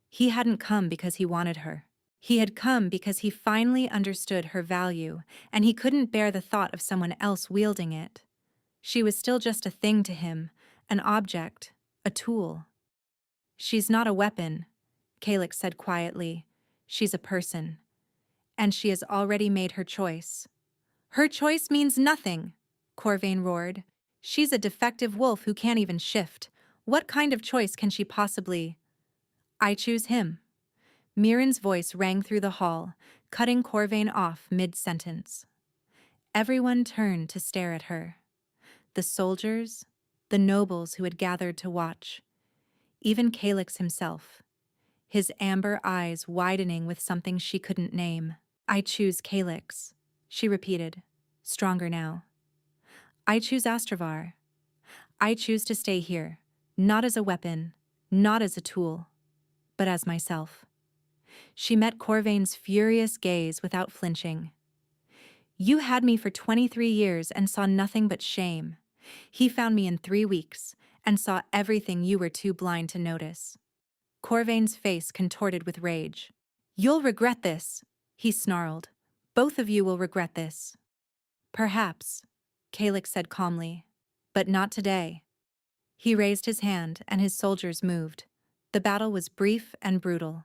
He hadn't come because he wanted her. He had come because he finally understood her value, and he couldn't bear the thought of someone else wielding it. She was still just a thing to him, an object, a tool. She's not a weapon, Kaix said quietly. She's a person. And she has already made her choice. Her choice means nothing, Corvain roared. She's a defective wolf who can't even shift. What kind of choice can she possibly? I choose him. Mirren's voice rang through the hall, cutting Corvain off mid-sentence. Everyone turned to stare at her. The soldiers, the nobles who had gathered to watch. Even Kaix himself, his amber eyes widening with something she couldn't name. I choose Kaix, she repeated, stronger now. I choose Astravar. I choose to stay here, not as a weapon, not as a tool, but as myself. She met Corvain's furious gaze without flinching. You had me for 23 years and saw nothing but shame. He found me in 3 weeks and saw everything you were too blind to notice. Corvain's face contorted with rage. You'll regret this, he snarled. Both of you will regret this. Perhaps, Kaix said calmly, but not today. He raised his hand and his soldiers moved. The battle was brief and brutal.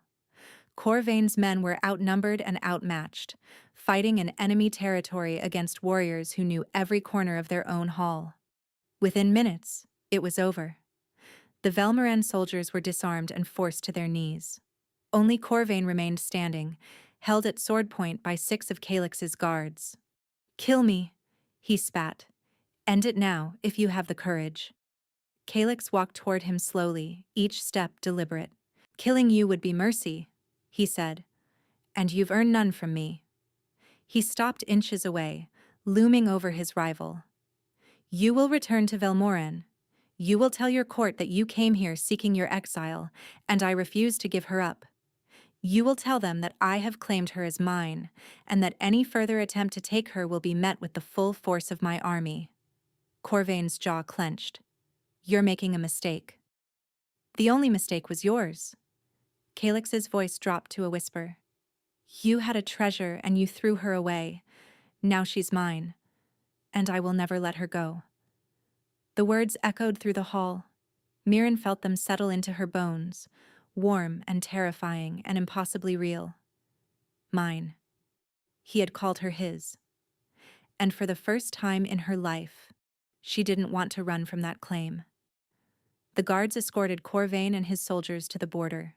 Corvain's men were outnumbered and outmatched, fighting in enemy territory against warriors who knew every corner of their own hall. Within minutes, it was over. The Velmoran soldiers were disarmed and forced to their knees. Only Corvain remained standing, held at sword point by 6 of Kaix's guards. Kill me, he spat. End it now, if you have the courage. Kaix walked toward him slowly, each step deliberate. "Killing you would be mercy," he said, "and you've earned none from me." He stopped inches away, looming over his rival. "You will return to Velmoran. You will tell your court that you came here seeking your exile, and I refuse to give her up. You will tell them that I have claimed her as mine, and that any further attempt to take her will be met with the full force of my army." Corvain's jaw clenched. "You're making a mistake." "The only mistake was yours." Kaix's voice dropped to a whisper. "You had a treasure and you threw her away. Now she's mine, and I will never let her go." The words echoed through the hall. Mirren felt them settle into her bones, warm and terrifying and impossibly real. Mine. He had called her his. And for the first time in her life, she didn't want to run from that claim. The guards escorted Corvain and his soldiers to the border.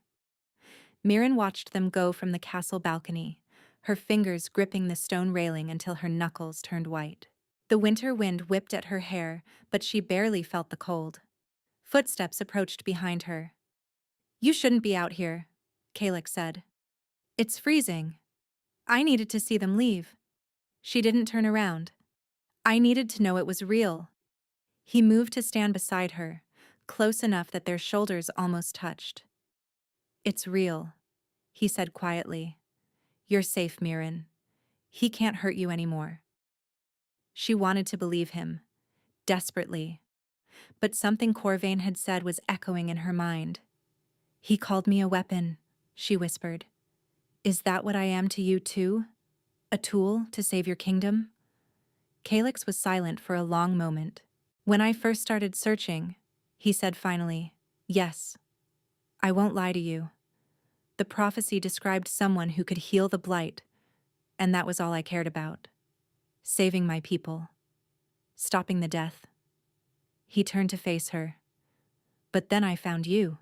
Mirren watched them go from the castle balcony, her fingers gripping the stone railing until her knuckles turned white. The winter wind whipped at her hair, but she barely felt the cold. Footsteps approached behind her. "You shouldn't be out here," Kaix said. "It's freezing." "I needed to see them leave." She didn't turn around. "I needed to know it was real." He moved to stand beside her, close enough that their shoulders almost touched. "It's real," he said quietly. "You're safe, Mirren. He can't hurt you anymore." She wanted to believe him, desperately. But something Corvain had said was echoing in her mind. "He called me a weapon," she whispered. "Is that what I am to you too? A tool to save your kingdom?" Kaix was silent for a long moment. "When I first started searching," he said finally, "yes. I won't lie to you. The prophecy described someone who could heal the blight, and that was all I cared about. Saving my people. Stopping the death." He turned to face her. "But then I found you.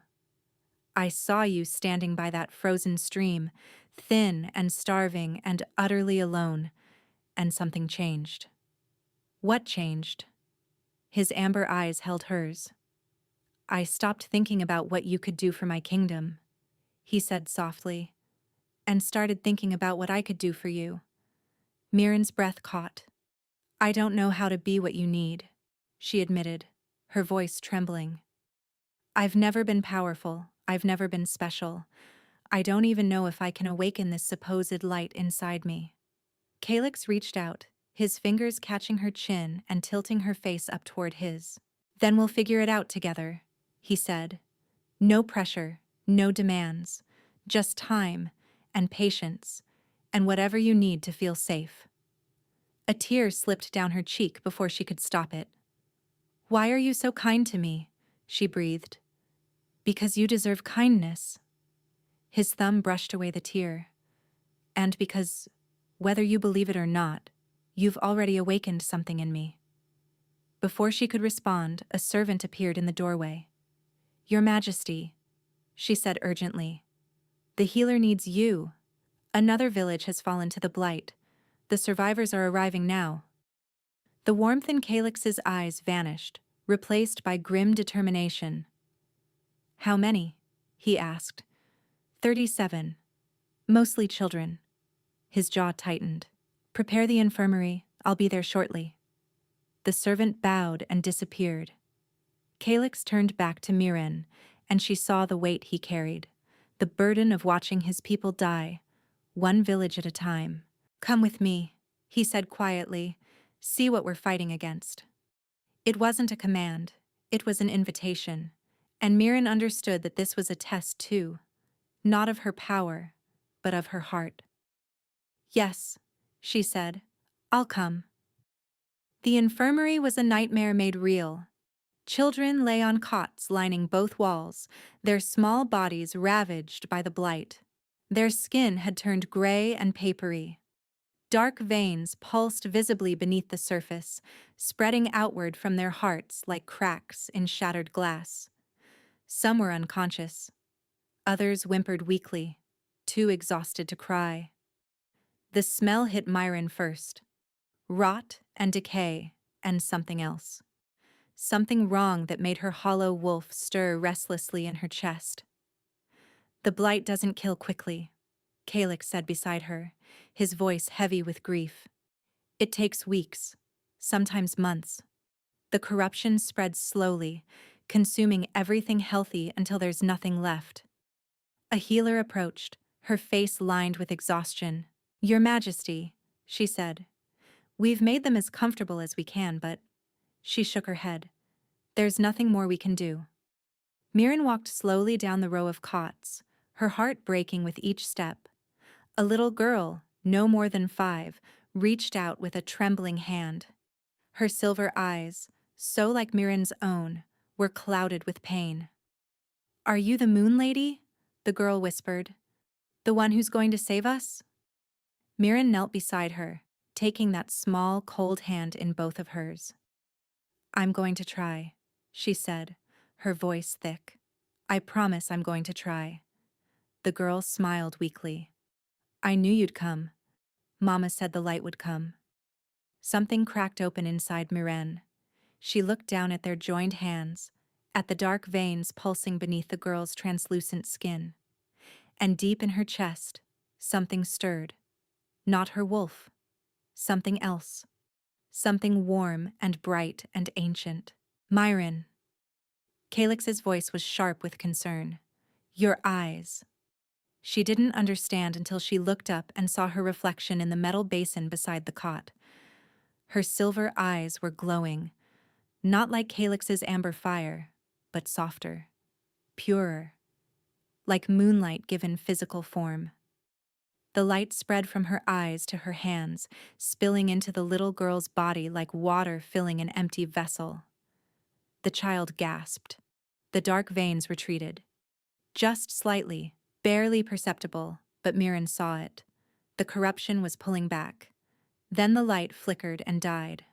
I saw you standing by that frozen stream, thin and starving and utterly alone, and something changed." "What changed?" His amber eyes held hers. "I stopped thinking about what you could do for my kingdom," he said softly, "and started thinking about what I could do for you." Mirren's breath caught. "I don't know how to be what you need," she admitted, her voice trembling. "I've never been powerful. I've never been special. I don't even know if I can awaken this supposed light inside me." Kaix reached out, his fingers catching her chin and tilting her face up toward his. "Then we'll figure it out together," he said. "No pressure, no demands, just time and patience, and whatever you need to feel safe." A tear slipped down her cheek before she could stop it. "Why are you so kind to me?" she breathed. "Because you deserve kindness." His thumb brushed away the tear. "And because, whether you believe it or not, you've already awakened something in me." Before she could respond, a servant appeared in the doorway. "Your Majesty," she said urgently. "The healer needs you. Another village has fallen to the blight. The survivors are arriving now." The warmth in Kaix's eyes vanished, replaced by grim determination. "How many?" he asked. 37. Mostly children." His jaw tightened. "Prepare the infirmary. I'll be there shortly." The servant bowed and disappeared. Kaix turned back to Mirren, and she saw the weight he carried, the burden of watching his people die, one village at a time. "Come with me," he said quietly. "See what we're fighting against." It wasn't a command, it was an invitation, and Mirren understood that this was a test too, not of her power, but of her heart. "Yes," she said, "I'll come." The infirmary was a nightmare made real. Children lay on cots lining both walls, their small bodies ravaged by the blight. Their skin had turned gray and papery. Dark veins pulsed visibly beneath the surface, spreading outward from their hearts like cracks in shattered glass. Some were unconscious. Others whimpered weakly, too exhausted to cry. The smell hit Mirren first. Rot and decay and something else. something wrong that made her hollow wolf stir restlessly in her chest. The blight doesn't kill quickly, Kaix said beside her, his voice heavy with grief. It takes weeks, sometimes months. The corruption spreads slowly, consuming everything healthy until there's nothing left. A healer approached, her face lined with exhaustion. Your Majesty, she said. We've made them as comfortable as we can, but... She shook her head. There's nothing more we can do. Mirren walked slowly down the row of cots, her heart breaking with each step. A little girl, no more than 5, reached out with a trembling hand. Her silver eyes, so like Mirren's own, were clouded with pain. Are you the Moon Lady? The girl whispered. The one who's going to save us? Mirren knelt beside her, taking that small, cold hand in both of hers. I'm going to try, she said, her voice thick. I promise I'm going to try. The girl smiled weakly. I knew you'd come. Mama said the light would come. Something cracked open inside Mirren. She looked down at their joined hands, at the dark veins pulsing beneath the girl's translucent skin. And deep in her chest, something stirred. Not her wolf. Something else. Something warm and bright and ancient. Mirren. Kaix's voice was sharp with concern. Your eyes. She didn't understand until she looked up and saw her reflection in the metal basin beside the cot. Her silver eyes were glowing, not like Kaix's amber fire, but softer, purer, like moonlight given physical form. The light spread from her eyes to her hands, spilling into the little girl's body like water filling an empty vessel. The child gasped. The dark veins retreated. Just slightly, barely perceptible, but Mirren saw it. The corruption was pulling back. Then the light flickered and died.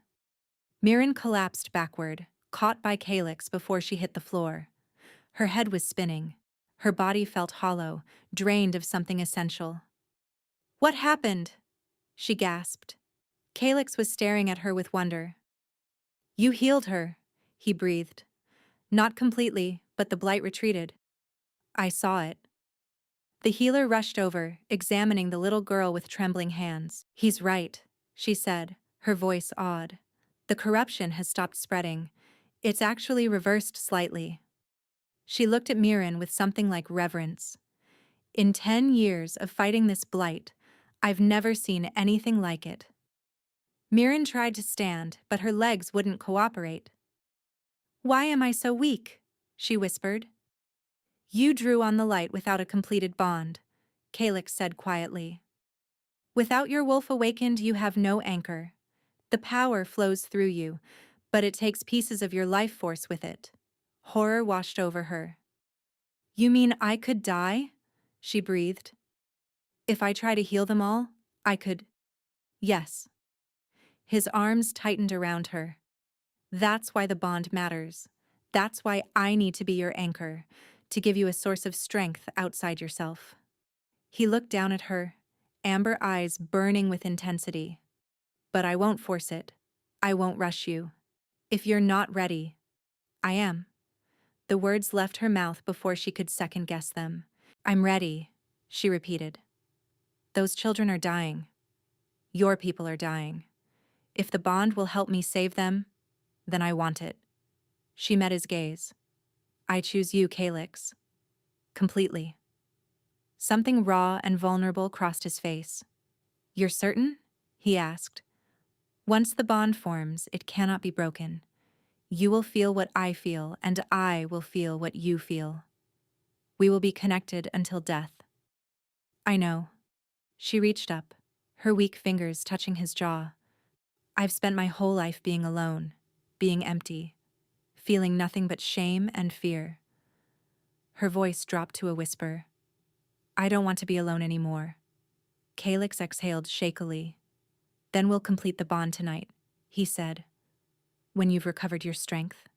Mirren collapsed backward, caught by Kaix before she hit the floor. Her head was spinning. Her body felt hollow, drained of something essential. What happened? She gasped. Kaix was staring at her with wonder. You healed her, he breathed. Not completely, but the blight retreated. I saw it. The healer rushed over, examining the little girl with trembling hands. He's right, she said, her voice awed. The corruption has stopped spreading. It's actually reversed slightly. She looked at Mirren with something like reverence. In 10 years of fighting this blight, I've never seen anything like it. Mirren tried to stand, but her legs wouldn't cooperate. Why am I so weak? She whispered. You drew on the light without a completed bond, Kaix said quietly. Without your wolf awakened, you have no anchor. The power flows through you, but it takes pieces of your life force with it. Horror washed over her. You mean I could die? She breathed. If I try to heal them all, I could. Yes. His arms tightened around her. That's why the bond matters. That's why I need to be your anchor, to give you a source of strength outside yourself. He looked down at her, amber eyes burning with intensity. But I won't force it. I won't rush you. If you're not ready, I am. The words left her mouth before she could second-guess them. I'm ready, she repeated. Those children are dying. Your people are dying. If the bond will help me save them, then I want it. She met his gaze. I choose you, Kaix. Completely. Something raw and vulnerable crossed his face. You're certain? He asked. Once the bond forms, it cannot be broken. You will feel what I feel, and I will feel what you feel. We will be connected until death. I know. She reached up, her weak fingers touching his jaw. I've spent my whole life being alone, being empty, feeling nothing but shame and fear. Her voice dropped to a whisper. I don't want to be alone anymore. Kaix exhaled shakily. Then we'll complete the bond tonight, he said. When you've recovered your strength.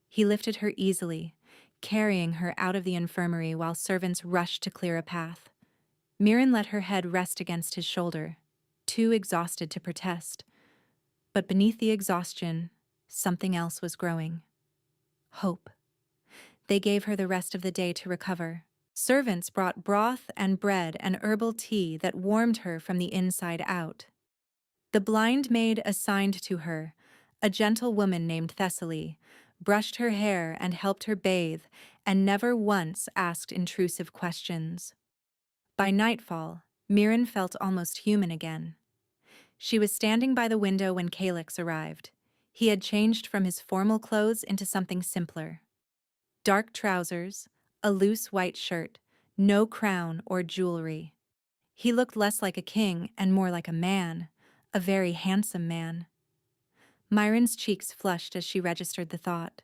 He lifted her easily, carrying her out of the infirmary while servants rushed to clear a path. Mirren let her head rest against his shoulder, too exhausted to protest. But beneath the exhaustion, something else was growing. Hope. They gave her the rest of the day to recover. Servants brought broth and bread and herbal tea that warmed her from the inside out. The blind maid assigned to her, a gentle woman named Thessaly, brushed her hair and helped her bathe, and never once asked intrusive questions. By nightfall, Mirren felt almost human again. She was standing by the window when Kaix arrived. He had changed from his formal clothes into something simpler. Dark trousers, a loose white shirt, no crown or jewelry. He looked less like a king and more like a man, a very handsome man. Mirren's cheeks flushed as she registered the thought.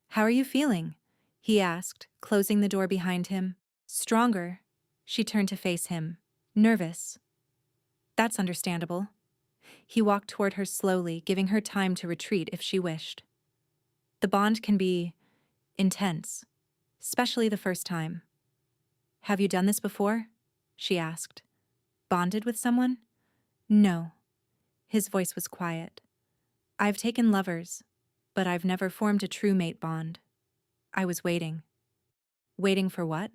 "How are you feeling?" he asked, closing the door behind him. "Stronger." She turned to face him. "Nervous." "That's understandable." He walked toward her slowly, giving her time to retreat if she wished. "The bond can be intense, especially the first time." "Have you done this before?" she asked. "Bonded with someone?" "No." His voice was quiet. "I've taken lovers, but I've never formed a true mate bond. I was waiting." "Waiting for what?"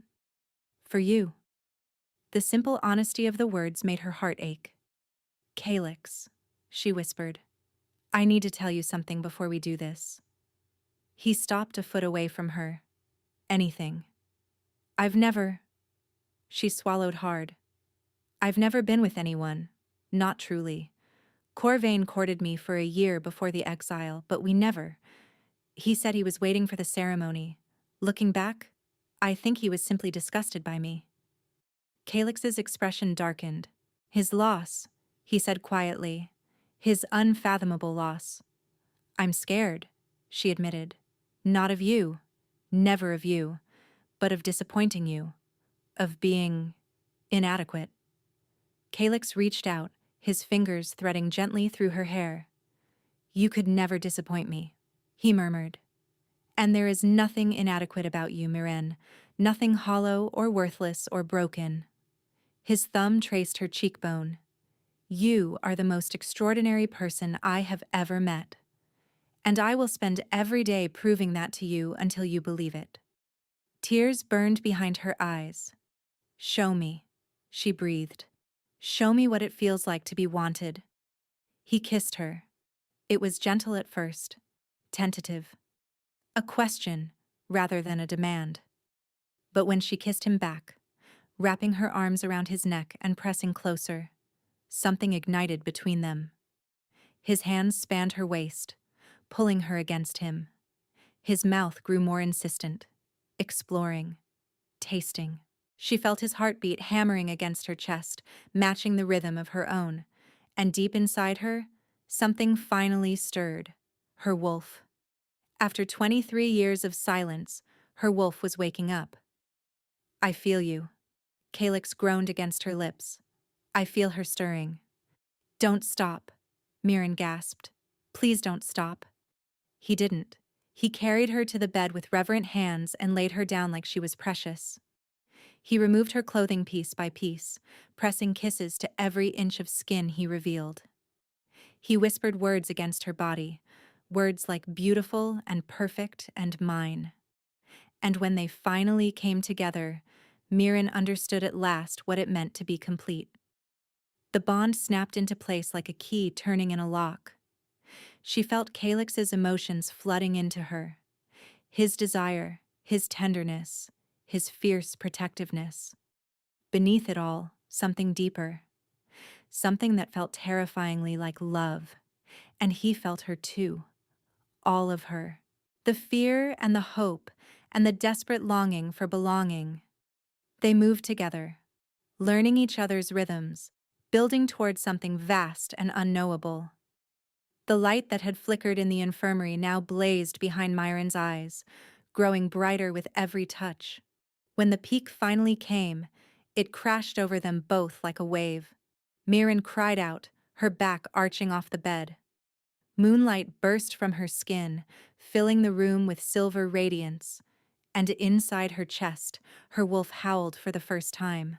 "For you." The simple honesty of the words made her heart ache. "Kaix," she whispered. "I need to tell you something before we do this." He stopped a foot away from her. "Anything." "I've never..." She swallowed hard. "I've never been with anyone. Not truly. Corvain courted me for a year before the exile, but we never. He said he was waiting for the ceremony. Looking back, I think he was simply disgusted by me." Kaix's expression darkened. "His loss," he said quietly. "His unfathomable loss." "I'm scared," she admitted. "Not of you. Never of you. But of disappointing you. Of being inadequate." Kaix reached out, his fingers threading gently through her hair. "You could never disappoint me," he murmured. "And there is nothing inadequate about you, Mirren. Nothing hollow or worthless or broken." His thumb traced her cheekbone. "You are the most extraordinary person I have ever met. And I will spend every day proving that to you until you believe it." Tears burned behind her eyes. "Show me," she breathed. "Show me what it feels like to be wanted." He kissed her. It was gentle at first, tentative. A question rather than a demand. But when she kissed him back, wrapping her arms around his neck and pressing closer, something ignited between them. His hands spanned her waist, pulling her against him. His mouth grew more insistent, exploring, tasting. She felt his heartbeat hammering against her chest, matching the rhythm of her own. And deep inside her, something finally stirred. Her wolf. After 23 years of silence, her wolf was waking up. "I feel you." Kaix groaned against her lips. "I feel her stirring." "Don't stop," Mirren gasped. "Please don't stop." He didn't. He carried her to the bed with reverent hands and laid her down like she was precious. He removed her clothing piece by piece, pressing kisses to every inch of skin he revealed. He whispered words against her body, words like beautiful and perfect and mine. And when they finally came together, Mirren understood at last what it meant to be complete. The bond snapped into place like a key turning in a lock. She felt Kaix's emotions flooding into her. His desire, his tenderness, his fierce protectiveness. Beneath it all, something deeper. Something that felt terrifyingly like love. And he felt her too. All of her. The fear and the hope and the desperate longing for belonging. They moved together, learning each other's rhythms, building towards something vast and unknowable. The light that had flickered in the infirmary now blazed behind Mirren's eyes, growing brighter with every touch. When the peak finally came, it crashed over them both like a wave. Mirren cried out, her back arching off the bed. Moonlight burst from her skin, filling the room with silver radiance, and inside her chest, her wolf howled for the first time.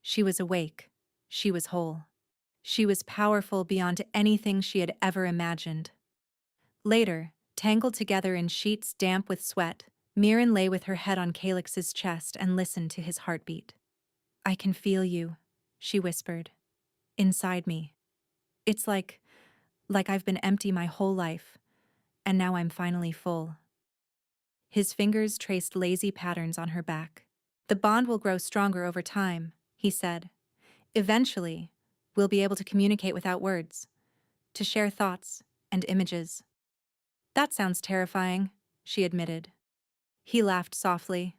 She was awake. She was whole. She was powerful beyond anything she had ever imagined. Later, Tangled together in sheets damp with sweat, Mirren lay with her head on Kaix's chest and listened to his heartbeat. "I can feel you," she whispered. "Inside me. It's like I've been empty my whole life, and now I'm finally full." His fingers traced lazy patterns on her back. "The bond will grow stronger over time," he said. "Eventually, we'll be able to communicate without words, to share thoughts and images." "That sounds terrifying," she admitted. He laughed softly.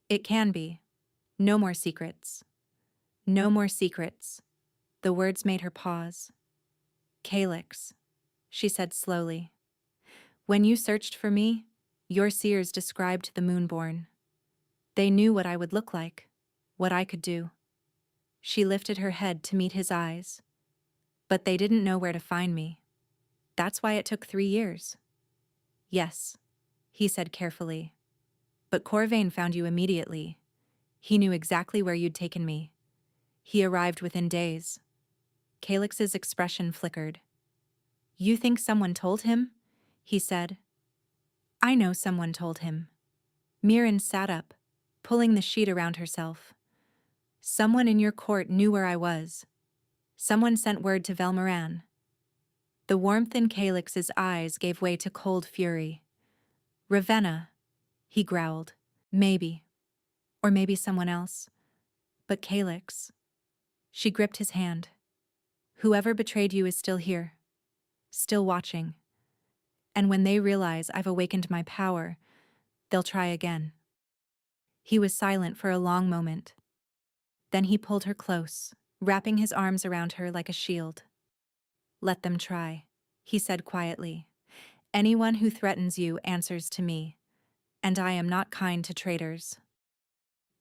"It can be. No more secrets. No more secrets." The words made her pause. "Kaix," she said slowly. "When you searched for me, your seers described the moonborn. They knew what I would look like, what I could do." She lifted her head to meet his eyes. "But they didn't know where to find me. That's why it took 3 years." "Yes," he said carefully. "But Corvain found you immediately. He knew exactly where you'd taken me. He arrived within days." Kaix's expression flickered. "You think someone told him?" he said. "I know someone told him." Mirren sat up, pulling the sheet around herself. "Someone in your court knew where I was. Someone sent word to Velmoran." The warmth in Kaix's eyes gave way to cold fury. "Revena," he growled. "Maybe. Or maybe someone else. But Kaix." She gripped his hand. "Whoever betrayed you is still here. Still watching. And when they realize I've awakened my power, they'll try again." He was silent for a long moment. Then he pulled her close, wrapping his arms around her like a shield. "Let them try," he said quietly. "Anyone who threatens you answers to me, and I am not kind to traitors."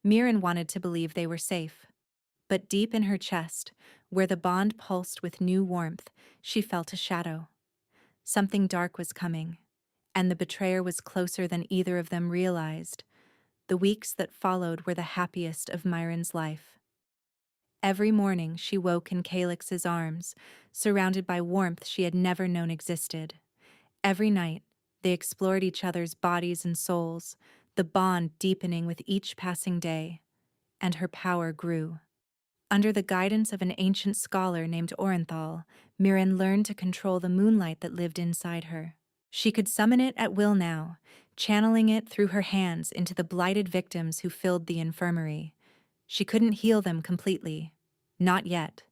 Mirren wanted to believe they were safe. But deep in her chest, where the bond pulsed with new warmth, she felt a shadow. Something dark was coming, and the betrayer was closer than either of them realized. The weeks that followed were the happiest of Mirren's life. Every morning she woke in Kaix's arms, surrounded by warmth she had never known existed. Every night, they explored each other's bodies and souls, the bond deepening with each passing day, and her power grew. Under the guidance of an ancient scholar named Orenthal, Mirren learned to control the moonlight that lived inside her. She could summon it at will now, channeling it through her hands into the blighted victims who filled the infirmary. She couldn't heal them completely. Not yet.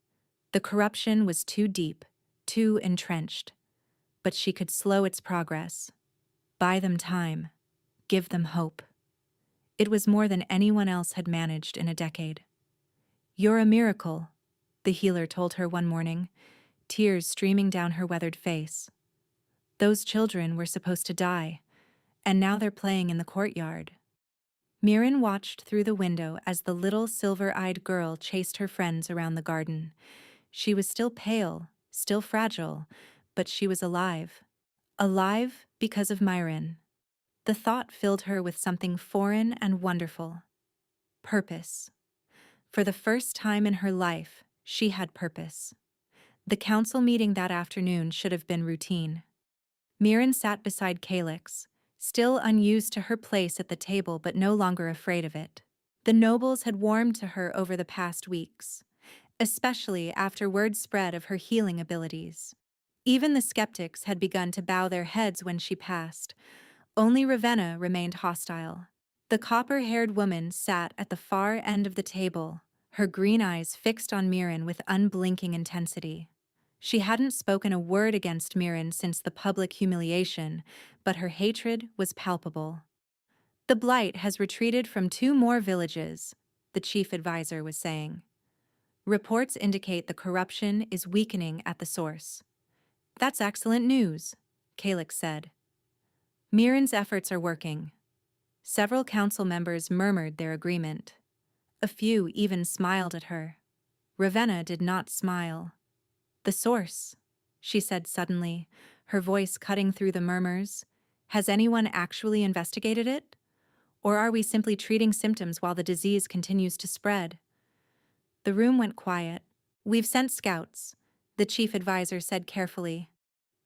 The corruption was too deep, too entrenched. But she could slow its progress. Buy them time. Give them hope. It was more than anyone else had managed in a decade. "You're a miracle," the healer told her one morning, tears streaming down her weathered face. "Those children were supposed to die, and now they're playing in the courtyard." Mirren watched through the window as the little silver-eyed girl chased her friends around the garden. She was still pale, still fragile, but she was alive. Alive because of Mirren. The thought filled her with something foreign and wonderful. Purpose. For the first time in her life, she had purpose. The council meeting that afternoon should have been routine. Mirren sat beside Kaix, still unused to her place at the table but no longer afraid of it. The nobles had warmed to her over the past weeks, especially after word spread of her healing abilities. Even the skeptics had begun to bow their heads when she passed. Only Revena remained hostile. The copper-haired woman sat at the far end of the table, her green eyes fixed on Mirren with unblinking intensity. She hadn't spoken a word against Mirren since the public humiliation, but her hatred was palpable. "The blight has retreated from 2 more villages," the chief advisor was saying. "Reports indicate the corruption is weakening at the source." "That's excellent news," Kaix said. "Mirren's efforts are working." Several council members murmured their agreement. A few even smiled at her. Revena did not smile. "The source," she said suddenly, her voice cutting through the murmurs. "Has anyone actually investigated it? Or are we simply treating symptoms while the disease continues to spread?" The room went quiet. "We've sent scouts," the chief advisor said carefully.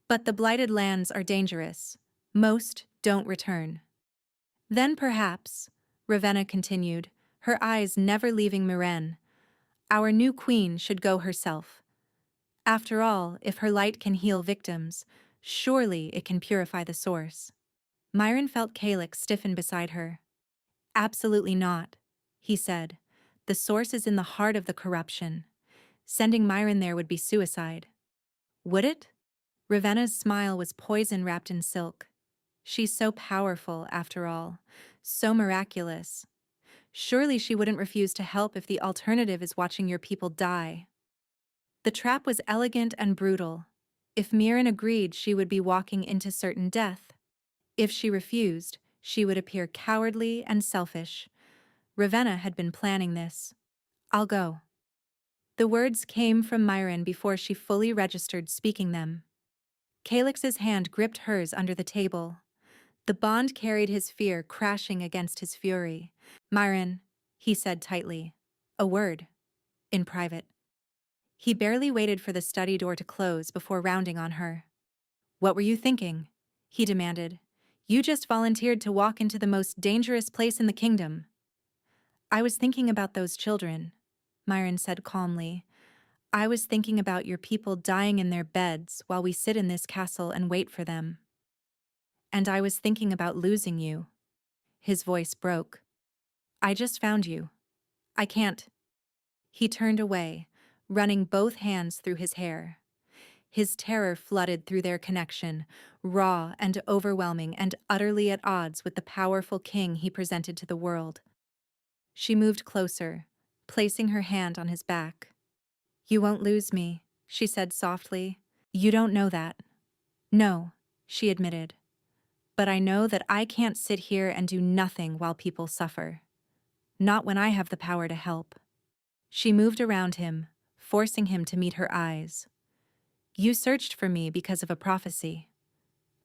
"But the blighted lands are dangerous. Most don't return. Then perhaps, Revena continued, her eyes never leaving Mirren, our new queen should go herself. After all, if her light can heal victims, surely it can purify the source. Mirren felt Kaix stiffen beside her. Absolutely not, he said. The source is in the heart of the corruption. Sending Mirren there would be suicide. Would it? Revena's smile was poison wrapped in silk. She's so powerful, after all. So miraculous. Surely she wouldn't refuse to help if the alternative is watching your people die. The trap was elegant and brutal. If Mirren agreed, she would be walking into certain death. If she refused, she would appear cowardly and selfish. Revena had been planning this. I'll go. The words came from Mirren before she fully registered speaking them. Kaix's hand gripped hers under the table. The bond carried his fear crashing against his fury. Mirren, he said tightly. A word. In private. He barely waited for the study door to close before rounding on her. What were you thinking? He demanded. You just volunteered to walk into the most dangerous place in the kingdom. I was thinking about those children, Mirren said calmly. I was thinking about your people dying in their beds while we sit in this castle and wait for them. And I was thinking about losing you. His voice broke. I just found you. I can't. He turned away, running both hands through his hair. His terror flooded through their connection, raw and overwhelming and utterly at odds with the powerful king he presented to the world. She moved closer, placing her hand on his back. You won't lose me, she said softly. You don't know that. No, she admitted. But I know that I can't sit here and do nothing while people suffer. Not when I have the power to help. She moved around him, forcing him to meet her eyes. You searched for me because of a prophecy.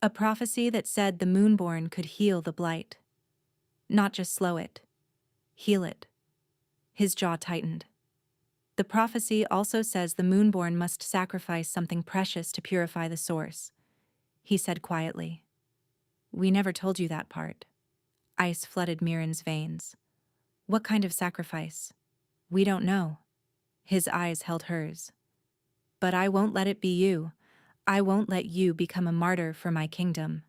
A prophecy that said the moonborn could heal the blight. Not just slow it. Heal it. His jaw tightened. The prophecy also says the moonborn must sacrifice something precious to purify the source. He said quietly. We never told you that part. Ice flooded Mirren's veins. What kind of sacrifice? We don't know. His eyes held hers. But I won't let it be you. I won't let you become a martyr for my kingdom.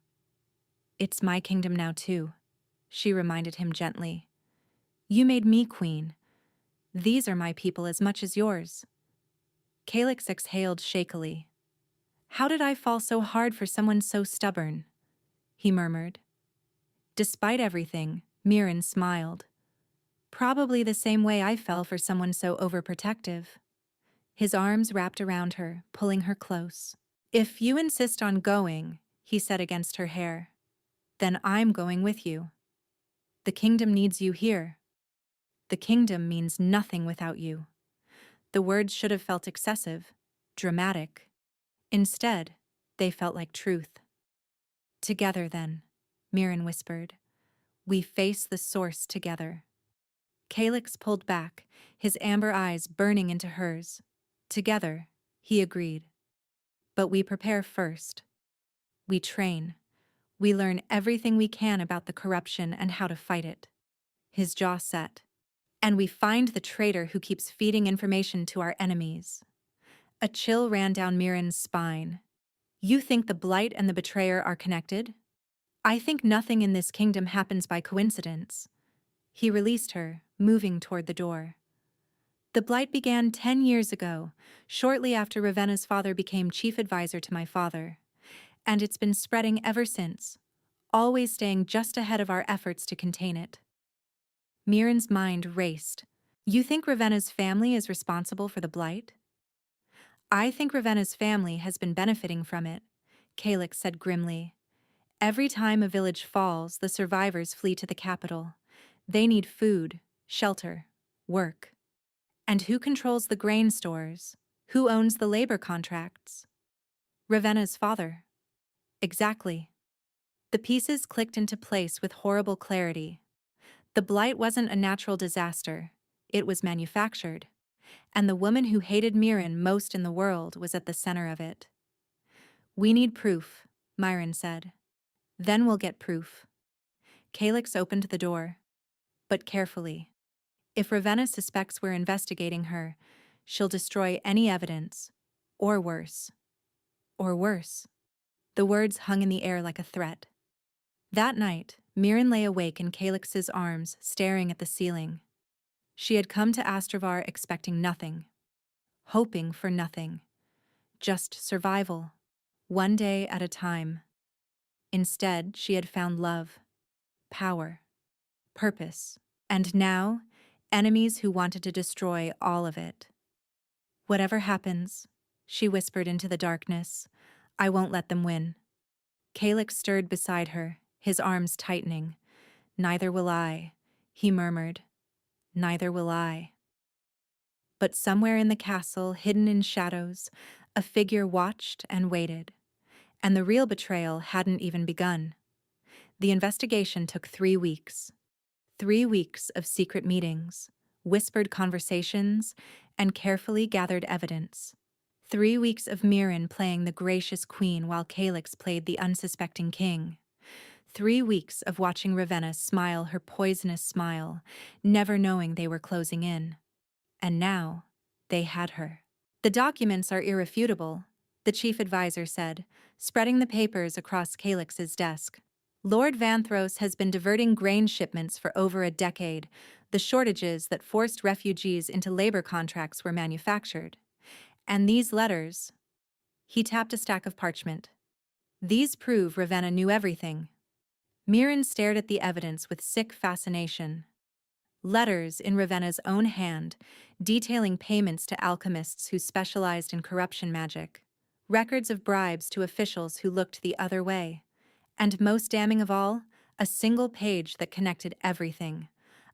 It's my kingdom now too, she reminded him gently. You made me queen. These are my people as much as yours. Kaix exhaled shakily. How did I fall so hard for someone so stubborn? He murmured. Despite everything, Mirren smiled. Probably the same way I fell for someone so overprotective. His arms wrapped around her, pulling her close. If you insist on going, he said against her hair, then I'm going with you. The kingdom needs you here. The kingdom means nothing without you. The words should have felt excessive, dramatic. Instead, they felt like truth. Together then, Mirren whispered. We face the source together. Kaix pulled back, his amber eyes burning into hers. Together, he agreed. But we prepare first. We train. We learn everything we can about the corruption and how to fight it. His jaw set. And we find the traitor who keeps feeding information to our enemies. A chill ran down Mirren's spine. You think the blight and the betrayer are connected? I think nothing in this kingdom happens by coincidence. He released her, moving toward the door. The blight began 10 years ago, shortly after Revena's father became chief advisor to my father. And it's been spreading ever since, always staying just ahead of our efforts to contain it. Mirren's mind raced. You think Revena's family is responsible for the blight? I think Revena's family has been benefiting from it, Kaix said grimly. Every time a village falls, the survivors flee to the capital. They need food, shelter, work. And who controls the grain stores? Who owns the labor contracts? Revena's father. Exactly. The pieces clicked into place with horrible clarity. The blight wasn't a natural disaster. It was manufactured. And the woman who hated Mirren most in the world was at the center of it. We need proof, Mirren said. Then we'll get proof. Kaix opened the door, but carefully. If Revena suspects we're investigating her, she'll destroy any evidence. Or worse. Or worse. The words hung in the air like a threat. That night, Mirren lay awake in Kaix's arms, staring at the ceiling. She had come to Astravar expecting nothing. Hoping for nothing. Just survival. One day at a time. Instead, she had found love. Power. Purpose. And now, enemies who wanted to destroy all of it. Whatever happens, she whispered into the darkness, I won't let them win. Kaix stirred beside her, his arms tightening. Neither will I, he murmured. Neither will I. But somewhere in the castle, hidden in shadows, a figure watched and waited. And the real betrayal hadn't even begun. The investigation took 3 weeks. 3 weeks of secret meetings, whispered conversations, and carefully gathered evidence. 3 weeks of Mirren playing the gracious queen while Kaix played the unsuspecting king. 3 weeks of watching Revena smile her poisonous smile, never knowing they were closing in. And now, they had her. The documents are irrefutable, the chief advisor said, spreading the papers across Kaix's desk. Lord Vanthros has been diverting grain shipments for over a decade. The shortages that forced refugees into labor contracts were manufactured. And these letters... He tapped a stack of parchment. These prove Revena knew everything. Mirren stared at the evidence with sick fascination. Letters in Revena's own hand, detailing payments to alchemists who specialized in corruption magic. Records of bribes to officials who looked the other way. And most damning of all, a single page that connected everything.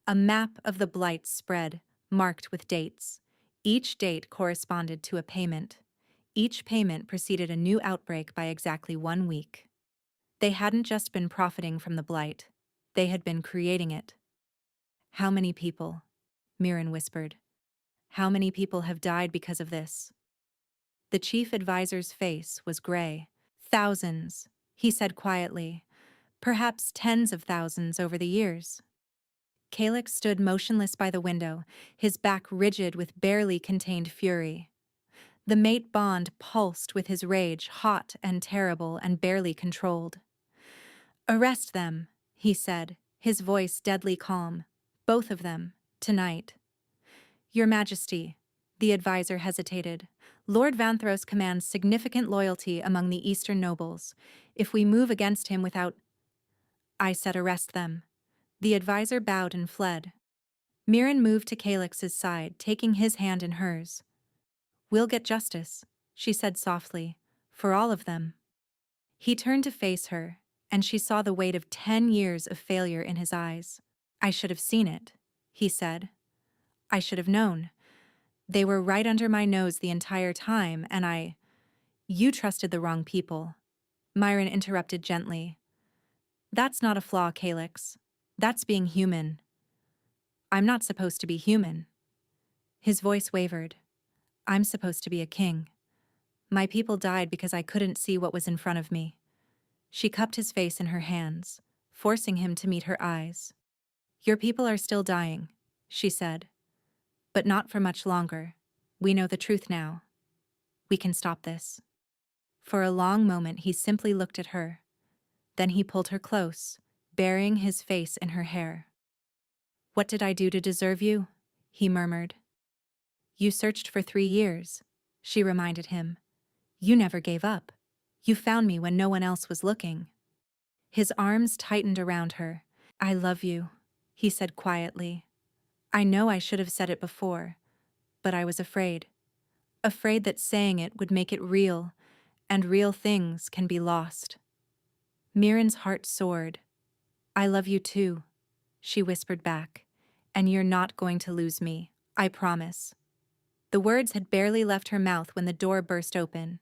A map of the blight spread, marked with dates. Each date corresponded to a payment. Each payment preceded a new outbreak by exactly 1 week. They hadn't just been profiting from the blight. They had been creating it. How many people? Mirren whispered. How many people have died because of this? The chief advisor's face was gray. Thousands, he said quietly. Perhaps tens of thousands over the years. Kaix stood motionless by the window, his back rigid with barely contained fury. The mate bond pulsed with his rage, hot and terrible and barely controlled. Arrest them, he said, his voice deadly calm. Both of them, tonight. Your Majesty, the advisor hesitated. Lord Vanthros commands significant loyalty among the Eastern nobles. If we move against him without... I said arrest them. The advisor bowed and fled. Mirren moved to Kaix's side, taking his hand in hers. We'll get justice, she said softly, for all of them. He turned to face her, and she saw the weight of 10 years of failure in his eyes. I should have seen it, he said. I should have known. They were right under my nose the entire time, and You trusted the wrong people. Mirren interrupted gently. That's not a flaw, Kaix. That's being human. I'm not supposed to be human. His voice wavered. I'm supposed to be a king. My people died because I couldn't see what was in front of me. She cupped his face in her hands, forcing him to meet her eyes. Your people are still dying, she said. But not for much longer. We know the truth now. We can stop this. For a long moment he simply looked at her. Then he pulled her close, burying his face in her hair. What did I do to deserve you? He murmured. You searched for 3 years, she reminded him. You never gave up. You found me when no one else was looking. His arms tightened around her. I love you, he said quietly. I know I should have said it before, but I was afraid. Afraid that saying it would make it real, and real things can be lost. Mirren's heart soared. I love you too, she whispered back, and you're not going to lose me, I promise. The words had barely left her mouth when the door burst open.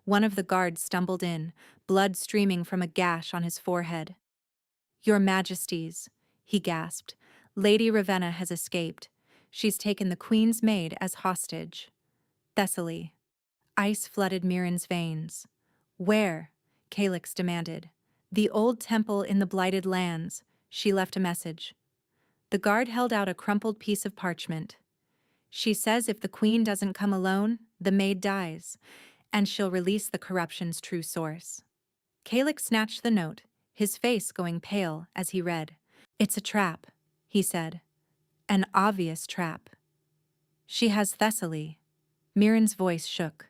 One of the guards stumbled in, blood streaming from a gash on his forehead. Your Majesties, he gasped. Lady Revena has escaped. She's taken the Queen's maid as hostage. Thessaly. Ice flooded Mirren's veins. Where? Kaix demanded. The old temple in the blighted lands, she left a message. The guard held out a crumpled piece of parchment. She says if the queen doesn't come alone, the maid dies, and she'll release the corruption's true source. Kaix snatched the note, his face going pale as he read. It's a trap, he said. An obvious trap. She has Thessaly. Mirren's voice shook.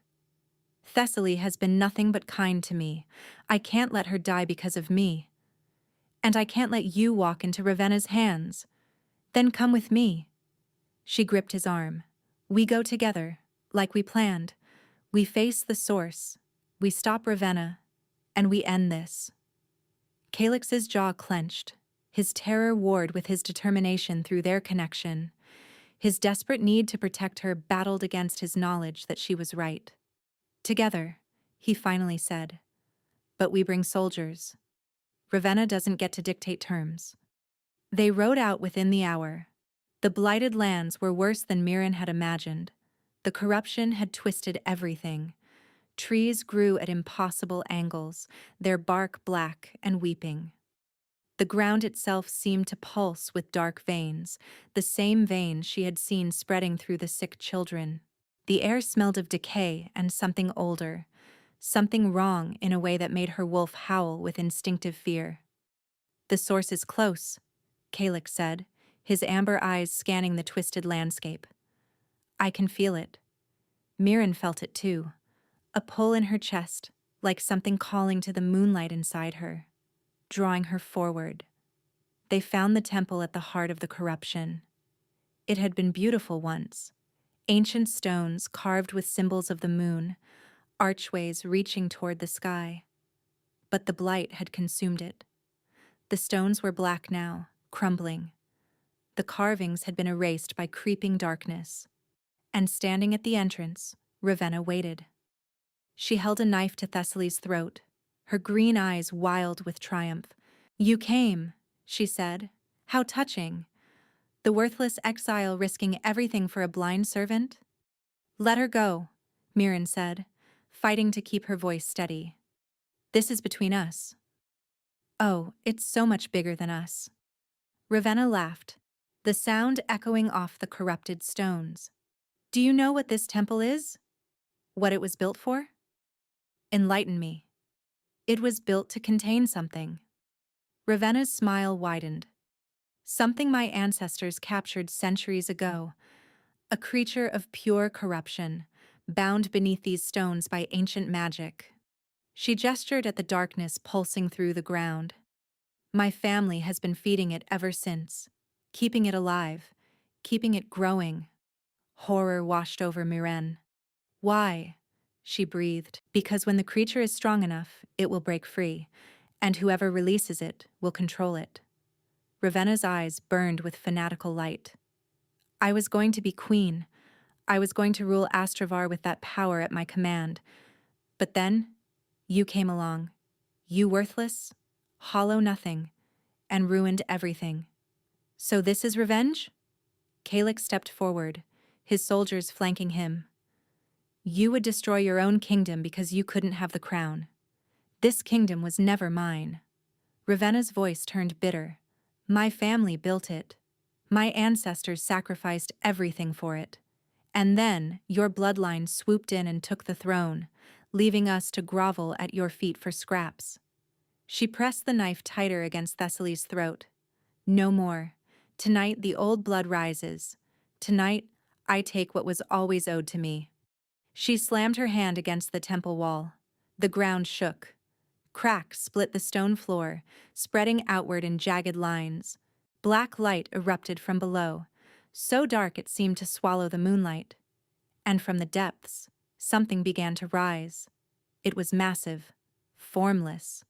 Thessaly has been nothing but kind to me. I can't let her die because of me. And I can't let you walk into Revena's hands. Then come with me. She gripped his arm. We go together, like we planned. We face the source. We stop Revena. And we end this. Kaix's jaw clenched. His terror warred with his determination through their connection. His desperate need to protect her battled against his knowledge that she was right. Together, he finally said. But we bring soldiers. Revena doesn't get to dictate terms. They rode out within the hour. The blighted lands were worse than Mirren had imagined. The corruption had twisted everything. Trees grew at impossible angles, their bark black and weeping. The ground itself seemed to pulse with dark veins, the same veins she had seen spreading through the sick children. The air smelled of decay and something older, something wrong in a way that made her wolf howl with instinctive fear. The source is close, Kaix said, his amber eyes scanning the twisted landscape. I can feel it. Mirren felt it too, a pull in her chest, like something calling to the moonlight inside her, drawing her forward. They found the temple at the heart of the corruption. It had been beautiful once. Ancient stones carved with symbols of the moon, archways reaching toward the sky. But the blight had consumed it. The stones were black now, crumbling. The carvings had been erased by creeping darkness. And standing at the entrance, Revena waited. She held a knife to Thessaly's throat, her green eyes wild with triumph. You came, she said. How touching. The worthless exile risking everything for a blind servant? Let her go, Mirren said, fighting to keep her voice steady. This is between us. Oh, it's so much bigger than us. Revena laughed, the sound echoing off the corrupted stones. Do you know what this temple is? What it was built for? Enlighten me. It was built to contain something. Revena's smile widened. Something my ancestors captured centuries ago. A creature of pure corruption, bound beneath these stones by ancient magic. She gestured at the darkness pulsing through the ground. My family has been feeding it ever since, keeping it alive, keeping it growing. Horror washed over Mirren. Why? She breathed. Because when the creature is strong enough, it will break free, and whoever releases it will control it. Revena's eyes burned with fanatical light. I was going to be queen. I was going to rule Astravar with that power at my command. But then, you came along. You worthless, hollow nothing, and ruined everything. So this is revenge? Kaix stepped forward, his soldiers flanking him. You would destroy your own kingdom because you couldn't have the crown. This kingdom was never mine. Revena's voice turned bitter. My family built it. My ancestors sacrificed everything for it. And then your bloodline swooped in and took the throne, leaving us to grovel at your feet for scraps. She pressed the knife tighter against Thessaly's throat. No more. Tonight the old blood rises. Tonight I take what was always owed to me. She slammed her hand against the temple wall. The ground shook. Cracks split the stone floor, spreading outward in jagged lines. Black light erupted from below, so dark it seemed to swallow the moonlight. And from the depths, something began to rise. It was massive, formless.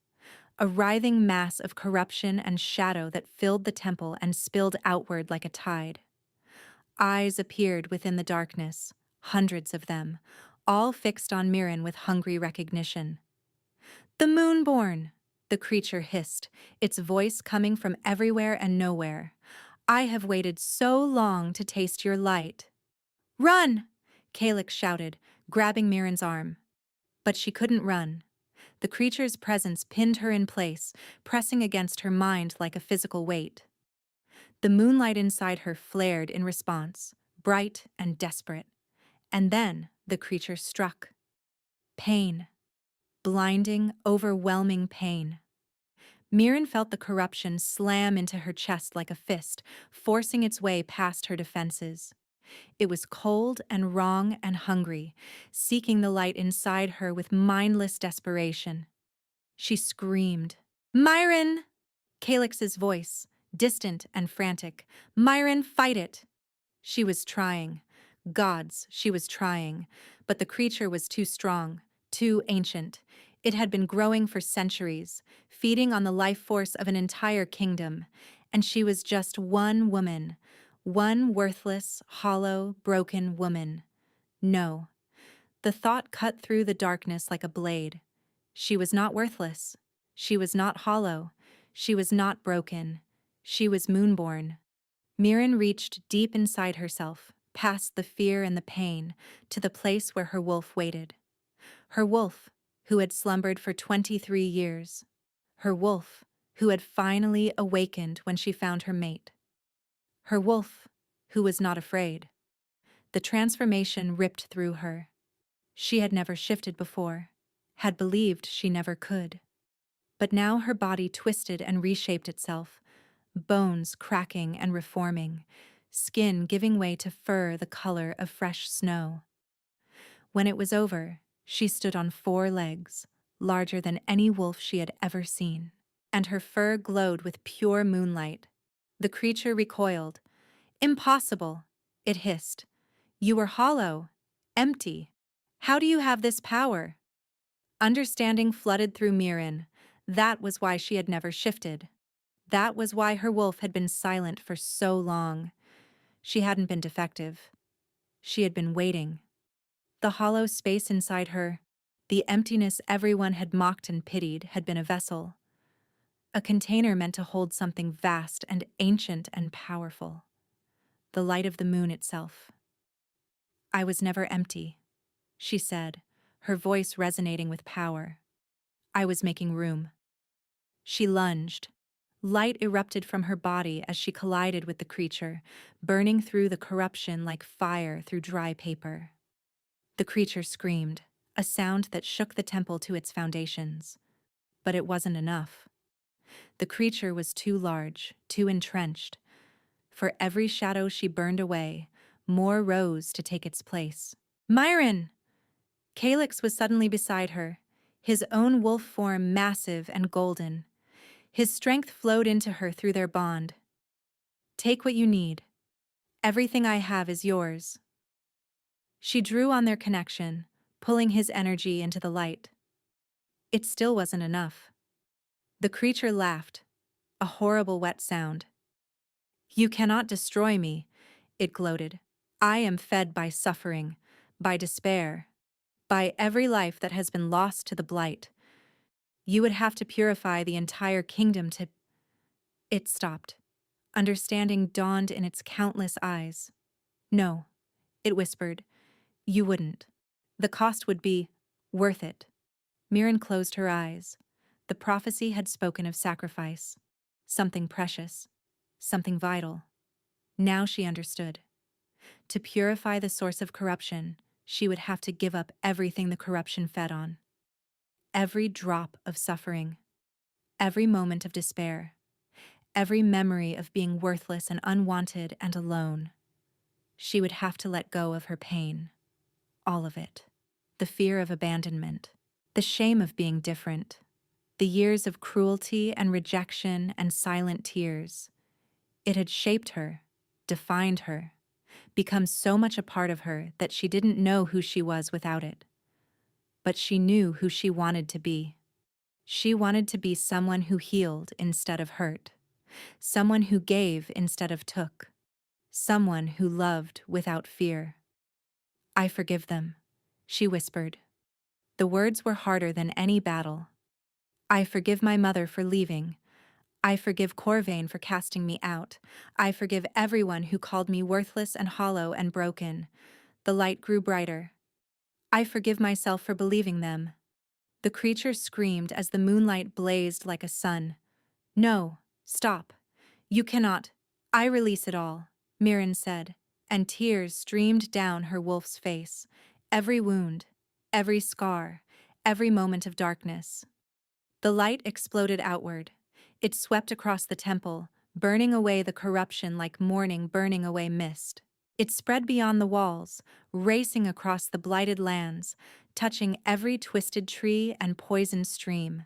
A writhing mass of corruption and shadow that filled the temple and spilled outward like a tide. Eyes appeared within the darkness, hundreds of them, all fixed on Mirren with hungry recognition. The moonborn, the creature hissed, its voice coming from everywhere and nowhere. I have waited so long to taste your light. Run! Kaix shouted, grabbing Mirren's arm. But she couldn't run. The creature's presence pinned her in place, pressing against her mind like a physical weight. The moonlight inside her flared in response, bright and desperate. And then the creature struck. Pain. Blinding, overwhelming pain. Mirren felt the corruption slam into her chest like a fist, forcing its way past her defenses. It was cold and wrong and hungry, seeking the light inside her with mindless desperation. She screamed, "Mirren!" Kaix's voice, distant and frantic. "Mirren, fight it!" She was trying. Gods, she was trying. But the creature was too strong, too ancient. It had been growing for centuries, feeding on the life force of an entire kingdom. And she was just one woman. One worthless, hollow, broken woman. No. The thought cut through the darkness like a blade. She was not worthless. She was not hollow. She was not broken. She was moonborn. Mirren reached deep inside herself, past the fear and the pain, to the place where her wolf waited. Her wolf, who had slumbered for 23 years. Her wolf, who had finally awakened when she found her mate. Her wolf, who was not afraid. The transformation ripped through her. She had never shifted before, had believed she never could. But now her body twisted and reshaped itself, bones cracking and reforming, skin giving way to fur the color of fresh snow. When it was over, she stood on 4 legs, larger than any wolf she had ever seen, and her fur glowed with pure moonlight. The creature recoiled. "Impossible," it hissed. "You are hollow, empty. How do you have this power?" Understanding flooded through Mirren. That was why she had never shifted. That was why her wolf had been silent for so long. She hadn't been defective. She had been waiting. The hollow space inside her, the emptiness everyone had mocked and pitied, had been a vessel. A container meant to hold something vast and ancient and powerful. The light of the moon itself. "I was never empty," she said, her voice resonating with power. "I was making room." She lunged. Light erupted from her body as she collided with the creature, burning through the corruption like fire through dry paper. The creature screamed, a sound that shook the temple to its foundations. But it wasn't enough. The creature was too large, too entrenched. For every shadow she burned away, more rose to take its place. "Mirren!" Kaix was suddenly beside her, his own wolf form massive and golden. His strength flowed into her through their bond. "Take what you need. Everything I have is yours." She drew on their connection, pulling his energy into the light. It still wasn't enough. The creature laughed, a horrible wet sound. "You cannot destroy me," it gloated. "I am fed by suffering, by despair, by every life that has been lost to the blight. You would have to purify the entire kingdom to—" It stopped. Understanding dawned in its countless eyes. "No," it whispered. "You wouldn't. The cost would be worth it." Mirren closed her eyes. The prophecy had spoken of sacrifice. Something precious. Something vital. Now she understood. To purify the source of corruption, she would have to give up everything the corruption fed on. Every drop of suffering. Every moment of despair. Every memory of being worthless and unwanted and alone. She would have to let go of her pain. All of it. The fear of abandonment. The shame of being different. The years of cruelty and rejection and silent tears. It had shaped her, defined her, become so much a part of her that she didn't know who she was without it. But she knew who she wanted to be. She wanted to be someone who healed instead of hurt. Someone who gave instead of took. Someone who loved without fear. "I forgive them," she whispered. The words were harder than any battle. "I forgive my mother for leaving. I forgive Corvain for casting me out. I forgive everyone who called me worthless and hollow and broken." The light grew brighter. "I forgive myself for believing them." The creature screamed as the moonlight blazed like a sun. "No, stop. You cannot. I release it all," Mirren said, and tears streamed down her wolf's face. Every wound, every scar, every moment of darkness. The light exploded outward. It swept across the temple, burning away the corruption like morning burning away mist. It spread beyond the walls, racing across the blighted lands, touching every twisted tree and poisoned stream.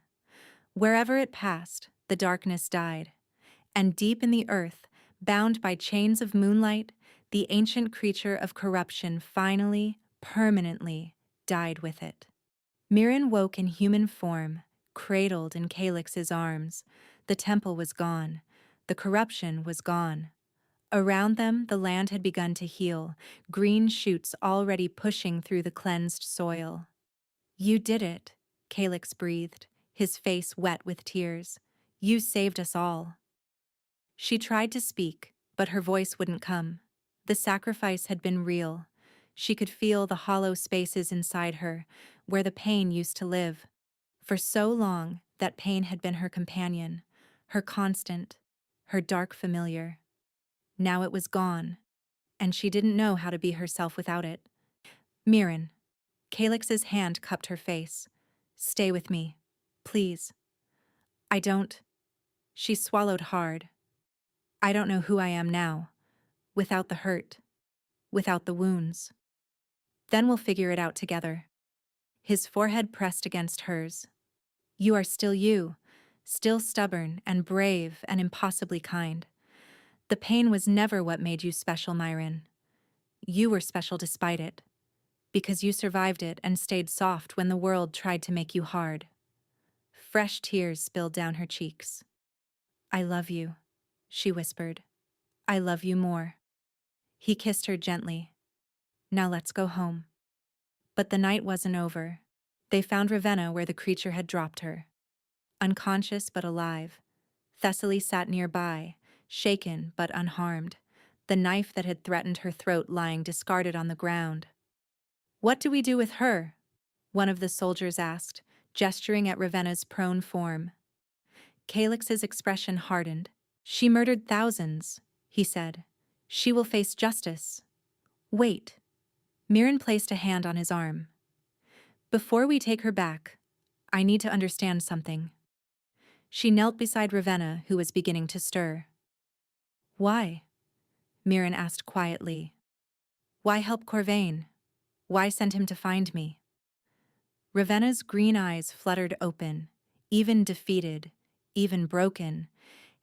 Wherever it passed, the darkness died. And deep in the earth, bound by chains of moonlight, the ancient creature of corruption finally, permanently, died with it. Mirren woke in human form, cradled in Kaix's arms. The temple was gone. The corruption was gone. Around them, the land had begun to heal, green shoots already pushing through the cleansed soil. "You did it," Kaix breathed, his face wet with tears. "You saved us all." She tried to speak, but her voice wouldn't come. The sacrifice had been real. She could feel the hollow spaces inside her, where the pain used to live. For so long, that pain had been her companion, her constant, her dark familiar. Now it was gone, and she didn't know how to be herself without it. "Mirren." Kaix's hand cupped her face. "Stay with me, please." "I don't." She swallowed hard. "I don't know who I am now, without the hurt, without the wounds. Then we'll figure it out together." His forehead pressed against hers. "You are still you, still stubborn and brave and impossibly kind. The pain was never what made you special, Mirren. You were special despite it, because you survived it and stayed soft when the world tried to make you hard." Fresh tears spilled down her cheeks. "I love you," she whispered. "I love you more." He kissed her gently. "Now let's go home." But the night wasn't over. They found Revena where the creature had dropped her. Unconscious but alive. Thessaly sat nearby, shaken but unharmed, the knife that had threatened her throat lying discarded on the ground. "What do we do with her?" one of the soldiers asked, gesturing at Revena's prone form. Kaix's expression hardened. "She murdered thousands," he said. "She will face justice." "Wait." Mirren placed a hand on his arm. "Before we take her back, I need to understand something." She knelt beside Revena, who was beginning to stir. "Why?" Mirren asked quietly. "Why help Corvain? Why send him to find me?" Revena's green eyes fluttered open, even defeated, even broken.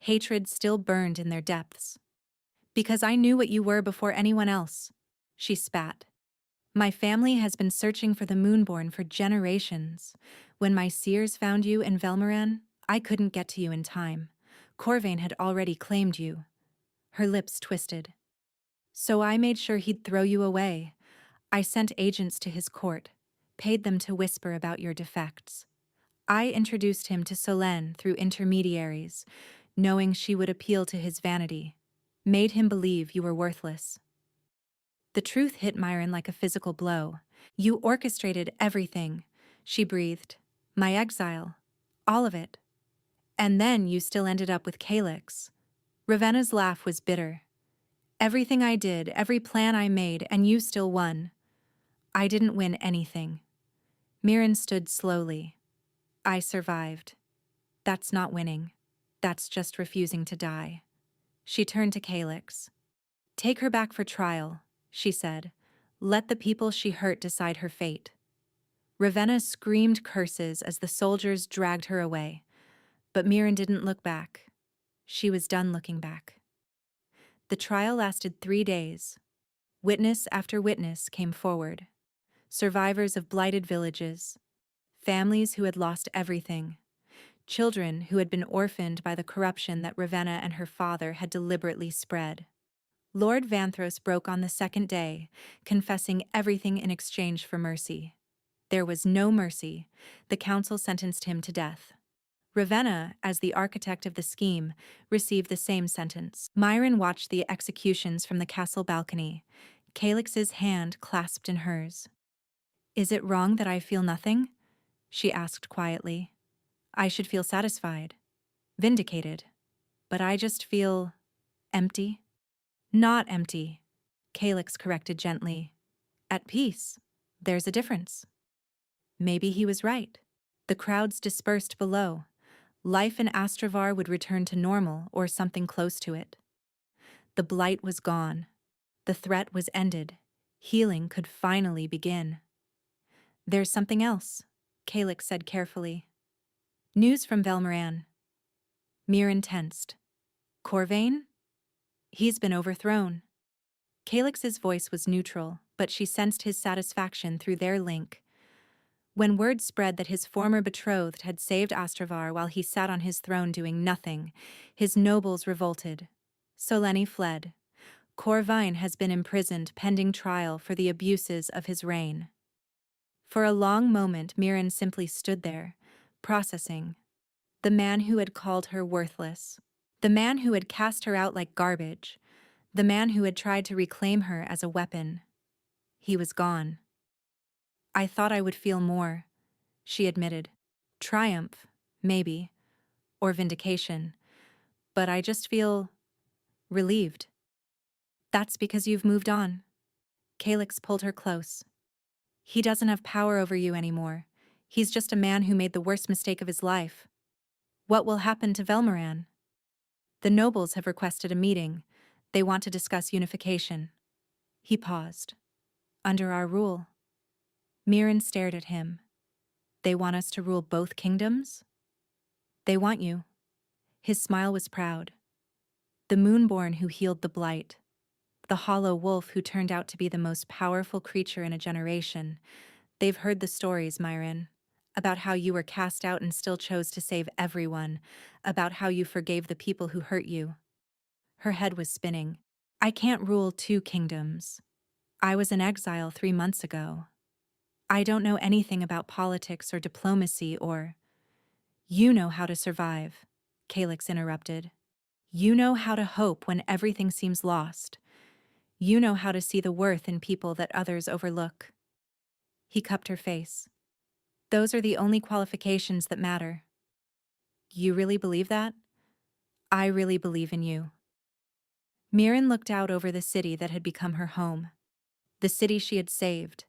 Hatred still burned in their depths. "Because I knew what you were before anyone else," she spat. "My family has been searching for the moonborn for generations. When my seers found you in Velmoran, I couldn't get to you in time. Corvain had already claimed you." Her lips twisted. "So I made sure he'd throw you away. I sent agents to his court, paid them to whisper about your defects. I introduced him to Solène through intermediaries, knowing she would appeal to his vanity, made him believe you were worthless." The truth hit Mirren like a physical blow. "You orchestrated everything," she breathed. "My exile. All of it. And then you still ended up with Kaix." Revena's laugh was bitter. "Everything I did, every plan I made, and you still won." "I didn't win anything." Mirren stood slowly. "I survived. That's not winning. That's just refusing to die." She turned to Kaix. "Take her back for trial," she said. "Let the people she hurt decide her fate." Revena screamed curses as the soldiers dragged her away. But Mirren didn't look back. She was done looking back. The trial lasted 3 days. Witness after witness came forward. Survivors of blighted villages, families who had lost everything, children who had been orphaned by the corruption that Revena and her father had deliberately spread. Lord Vanthros broke on the second day, confessing everything in exchange for mercy. There was no mercy. The council sentenced him to death. Revena, as the architect of the scheme, received the same sentence. Mirren watched the executions from the castle balcony, Kaix's hand clasped in hers. "Is it wrong that I feel nothing?" she asked quietly. I should feel satisfied, vindicated, but I just feel empty. Not empty, Kaix corrected gently. At peace. There's a difference. Maybe he was right. The crowds dispersed below. Life in Astravar would return to normal or something close to it. The blight was gone. The threat was ended. Healing could finally begin. There's something else, Kaix said carefully. News from Velmoran. Mirren tensed. Corvain? He's been overthrown. Kaix's voice was neutral, but she sensed his satisfaction through their link. When word spread that his former betrothed had saved Astravar while he sat on his throne doing nothing, his nobles revolted. Soleni fled. Corvain has been imprisoned pending trial for the abuses of his reign. For a long moment, Mirren simply stood there, processing. The man who had called her worthless. The man who had cast her out like garbage. The man who had tried to reclaim her as a weapon. He was gone. I thought I would feel more, she admitted. Triumph, maybe, or vindication. But I just feel relieved. That's because you've moved on. Kaix pulled her close. He doesn't have power over you anymore. He's just a man who made the worst mistake of his life. What will happen to Velmoran? The nobles have requested a meeting. They want to discuss unification. He paused. Under our rule. Mirren stared at him. They want us to rule both kingdoms? They want you. His smile was proud. The moonborn who healed the blight. The hollow wolf who turned out to be the most powerful creature in a generation. They've heard the stories, Mirren. About how you were cast out and still chose to save everyone. About how you forgave the people who hurt you. Her head was spinning. I can't rule two kingdoms. I was in exile 3 months ago. I don't know anything about politics or diplomacy or… You know how to survive, Kaix interrupted. You know how to hope when everything seems lost. You know how to see the worth in people that others overlook. He cupped her face. Those are the only qualifications that matter. You really believe that? I really believe in you. Mirren looked out over the city that had become her home. The city she had saved.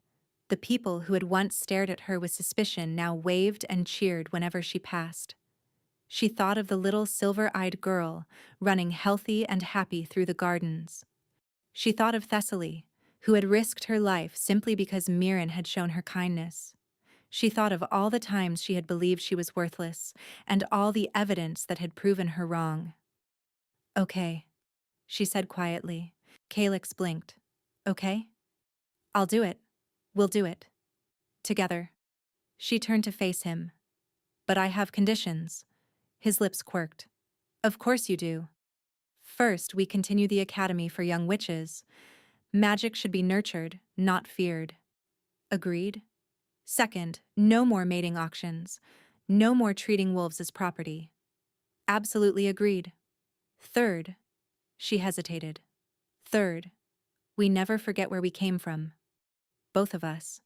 The people who had once stared at her with suspicion now waved and cheered whenever she passed. She thought of the little silver-eyed girl running healthy and happy through the gardens. She thought of Thessaly, who had risked her life simply because Mirren had shown her kindness. She thought of all the times she had believed she was worthless, and all the evidence that had proven her wrong. Okay, she said quietly. Kaix blinked. Okay? I'll do it. We'll do it. Together. She turned to face him. But I have conditions. His lips quirked. Of course you do. First, we continue the Academy for Young Witches. Magic should be nurtured, not feared. Agreed? Second, no more mating auctions. No more treating wolves as property. Absolutely agreed. Third, she hesitated. Third, we never forget where we came from. Both of us.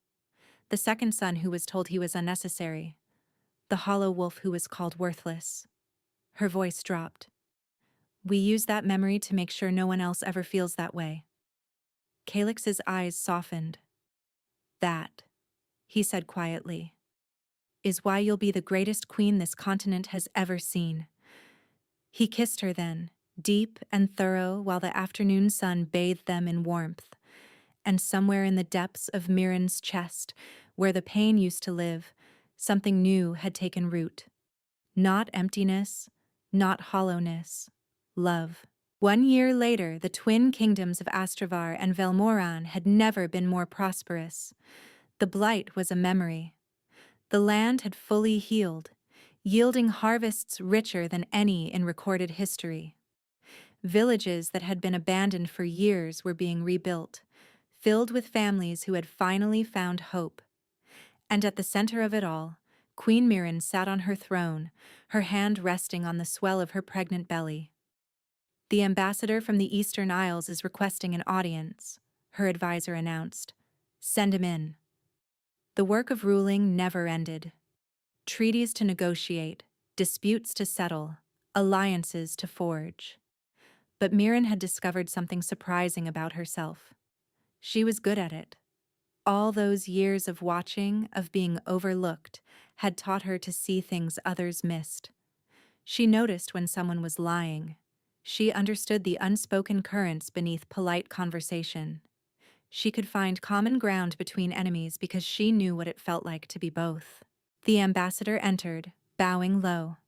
The second son who was told he was unnecessary. The hollow wolf who was called worthless. Her voice dropped. We use that memory to make sure no one else ever feels that way. Kaix's eyes softened. That, he said quietly, is why you'll be the greatest queen this continent has ever seen. He kissed her then, deep and thorough, while the afternoon sun bathed them in warmth. And somewhere in the depths of Mirren's chest, where the pain used to live, something new had taken root. Not emptiness, not hollowness, love. 1 year later, the twin kingdoms of Astravar and Velmoran had never been more prosperous. The blight was a memory. The land had fully healed, yielding harvests richer than any in recorded history. Villages that had been abandoned for years were being rebuilt, filled with families who had finally found hope. And at the center of it all, Queen Mirren sat on her throne, her hand resting on the swell of her pregnant belly. The ambassador from the Eastern Isles is requesting an audience, her advisor announced. Send him in. The work of ruling never ended. treaties to negotiate, disputes to settle, alliances to forge. But Mirren had discovered something surprising about herself. She was good at it. All those years of watching, of being overlooked, had taught her to see things others missed. She noticed when someone was lying. She understood the unspoken currents beneath polite conversation. She could find common ground between enemies because she knew what it felt like to be both. The ambassador entered, bowing low.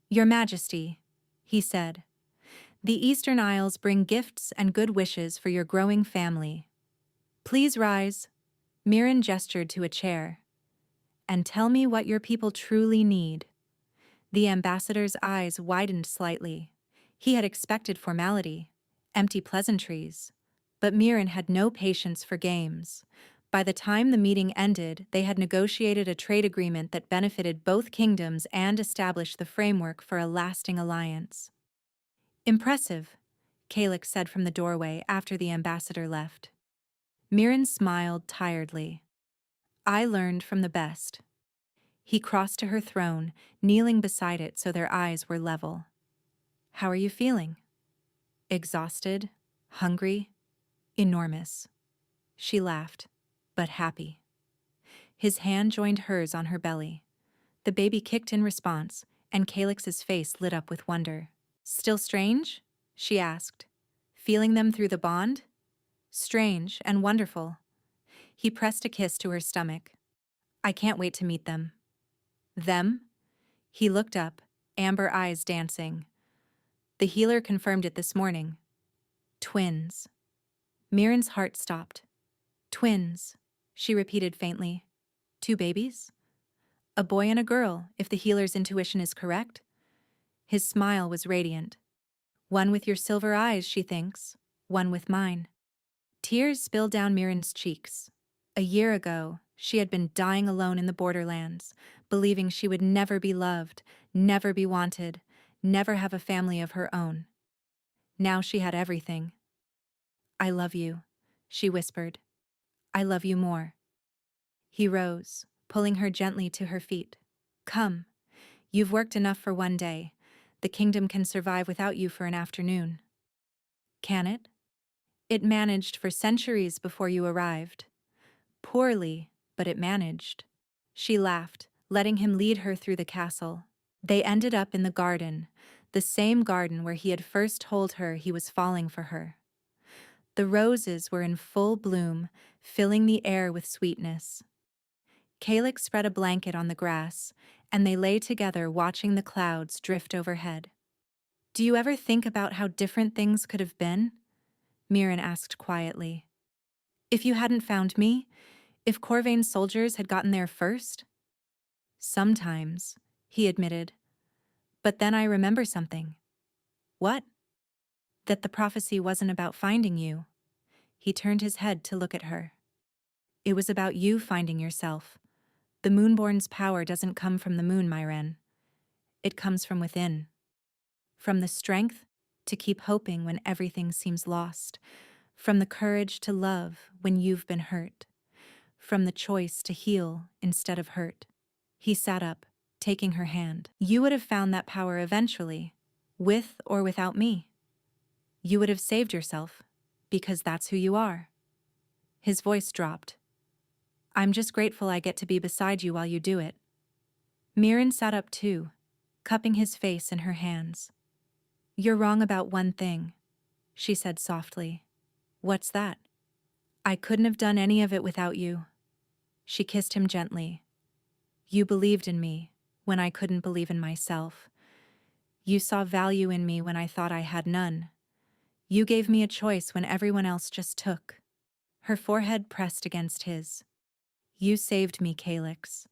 "Your Majesty," he said, "the Eastern Isles bring gifts and good wishes for your growing family. Please rise." Mirren gestured to a chair. "And tell me what your people truly need." The ambassador's eyes widened slightly. He had expected formality, empty pleasantries. But Mirren had no patience for games. By the time the meeting ended, they had negotiated a trade agreement that benefited both kingdoms and established the framework for a lasting alliance. "Impressive," Kaix said from the doorway after the ambassador left. Mirren smiled tiredly. "I learned from the best." He crossed to her throne, kneeling beside it so their eyes were level. "How are you feeling?" "Exhausted, hungry, enormous." She laughed, but happy. His hand joined hers on her belly. The baby kicked in response, and Kaix's face lit up with wonder. "Still strange?" she asked. "Feeling them through the bond?" "Strange and wonderful." He pressed a kiss to her stomach. "I can't wait to meet them." "Them?" He looked up, amber eyes dancing. "The healer confirmed it this morning. Twins." Mirren's heart stopped. "Twins," she repeated faintly. "Two babies?" "A boy and a girl, if the healer's intuition is correct." His smile was radiant. "One with your silver eyes, she thinks. One with mine." Tears spilled down Mirren's cheeks. A year ago, she had been dying alone in the borderlands, believing she would never be loved, never be wanted, never have a family of her own. Now she had everything. "I love you," she whispered. "I love you more." He rose, pulling her gently to her feet. "Come. You've worked enough for one day. The kingdom can survive without you for an afternoon." "Can it?" "It managed for centuries before you arrived. Poorly, but it managed." She laughed, letting him lead her through the castle. They ended up in the garden, the same garden where he had first told her he was falling for her. The roses were in full bloom, filling the air with sweetness. Kaix spread a blanket on the grass, and they lay together watching the clouds drift overhead. "Do you ever think about how different things could have been?" Mirren asked quietly. "If you hadn't found me, if Corvain's soldiers had gotten there first?" "Sometimes," he admitted. "But then I remember something." "What?" "That the prophecy wasn't about finding you." He turned his head to look at her. "It was about you finding yourself. The moonborn's power doesn't come from the moon, Mirren. It comes from within. From the strength to keep hoping when everything seems lost. From the courage to love when you've been hurt. From the choice to heal instead of hurt." He sat up, taking her hand. "You would have found that power eventually, with or without me. You would have saved yourself, because that's who you are." His voice dropped. "I'm just grateful I get to be beside you while you do it." Mirren sat up too, cupping his face in her hands. "You're wrong about one thing," she said softly. "What's that?" "I couldn't have done any of it without you." She kissed him gently. "You believed in me when I couldn't believe in myself. You saw value in me when I thought I had none. You gave me a choice when everyone else just took." Her forehead pressed against his. "You saved me, Kaix,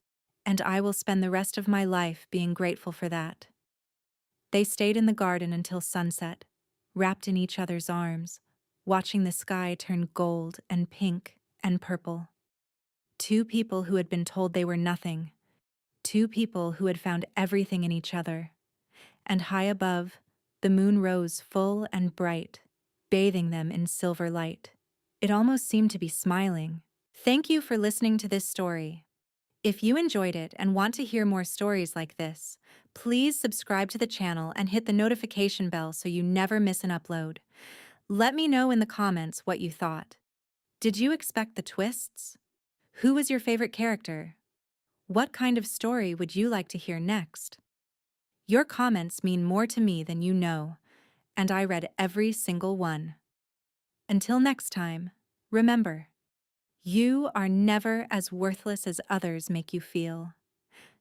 and I will spend the rest of my life being grateful for that." They stayed in the garden until sunset, wrapped in each other's arms, watching the sky turn gold and pink and purple. Two people who had been told they were nothing. Two people who had found everything in each other. And high above, the moon rose full and bright, bathing them in silver light. It almost seemed to be smiling. Thank you for listening to this story. If you enjoyed it and want to hear more stories like this, please subscribe to the channel and hit the notification bell so you never miss an upload. Let me know in the comments what you thought. Did you expect the twists? Who was your favorite character? What kind of story would you like to hear next? Your comments mean more to me than you know, and I read every single one. Until next time, remember, you are never as worthless as others make you feel.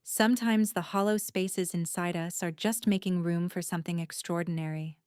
Sometimes the hollow spaces inside us are just making room for something extraordinary.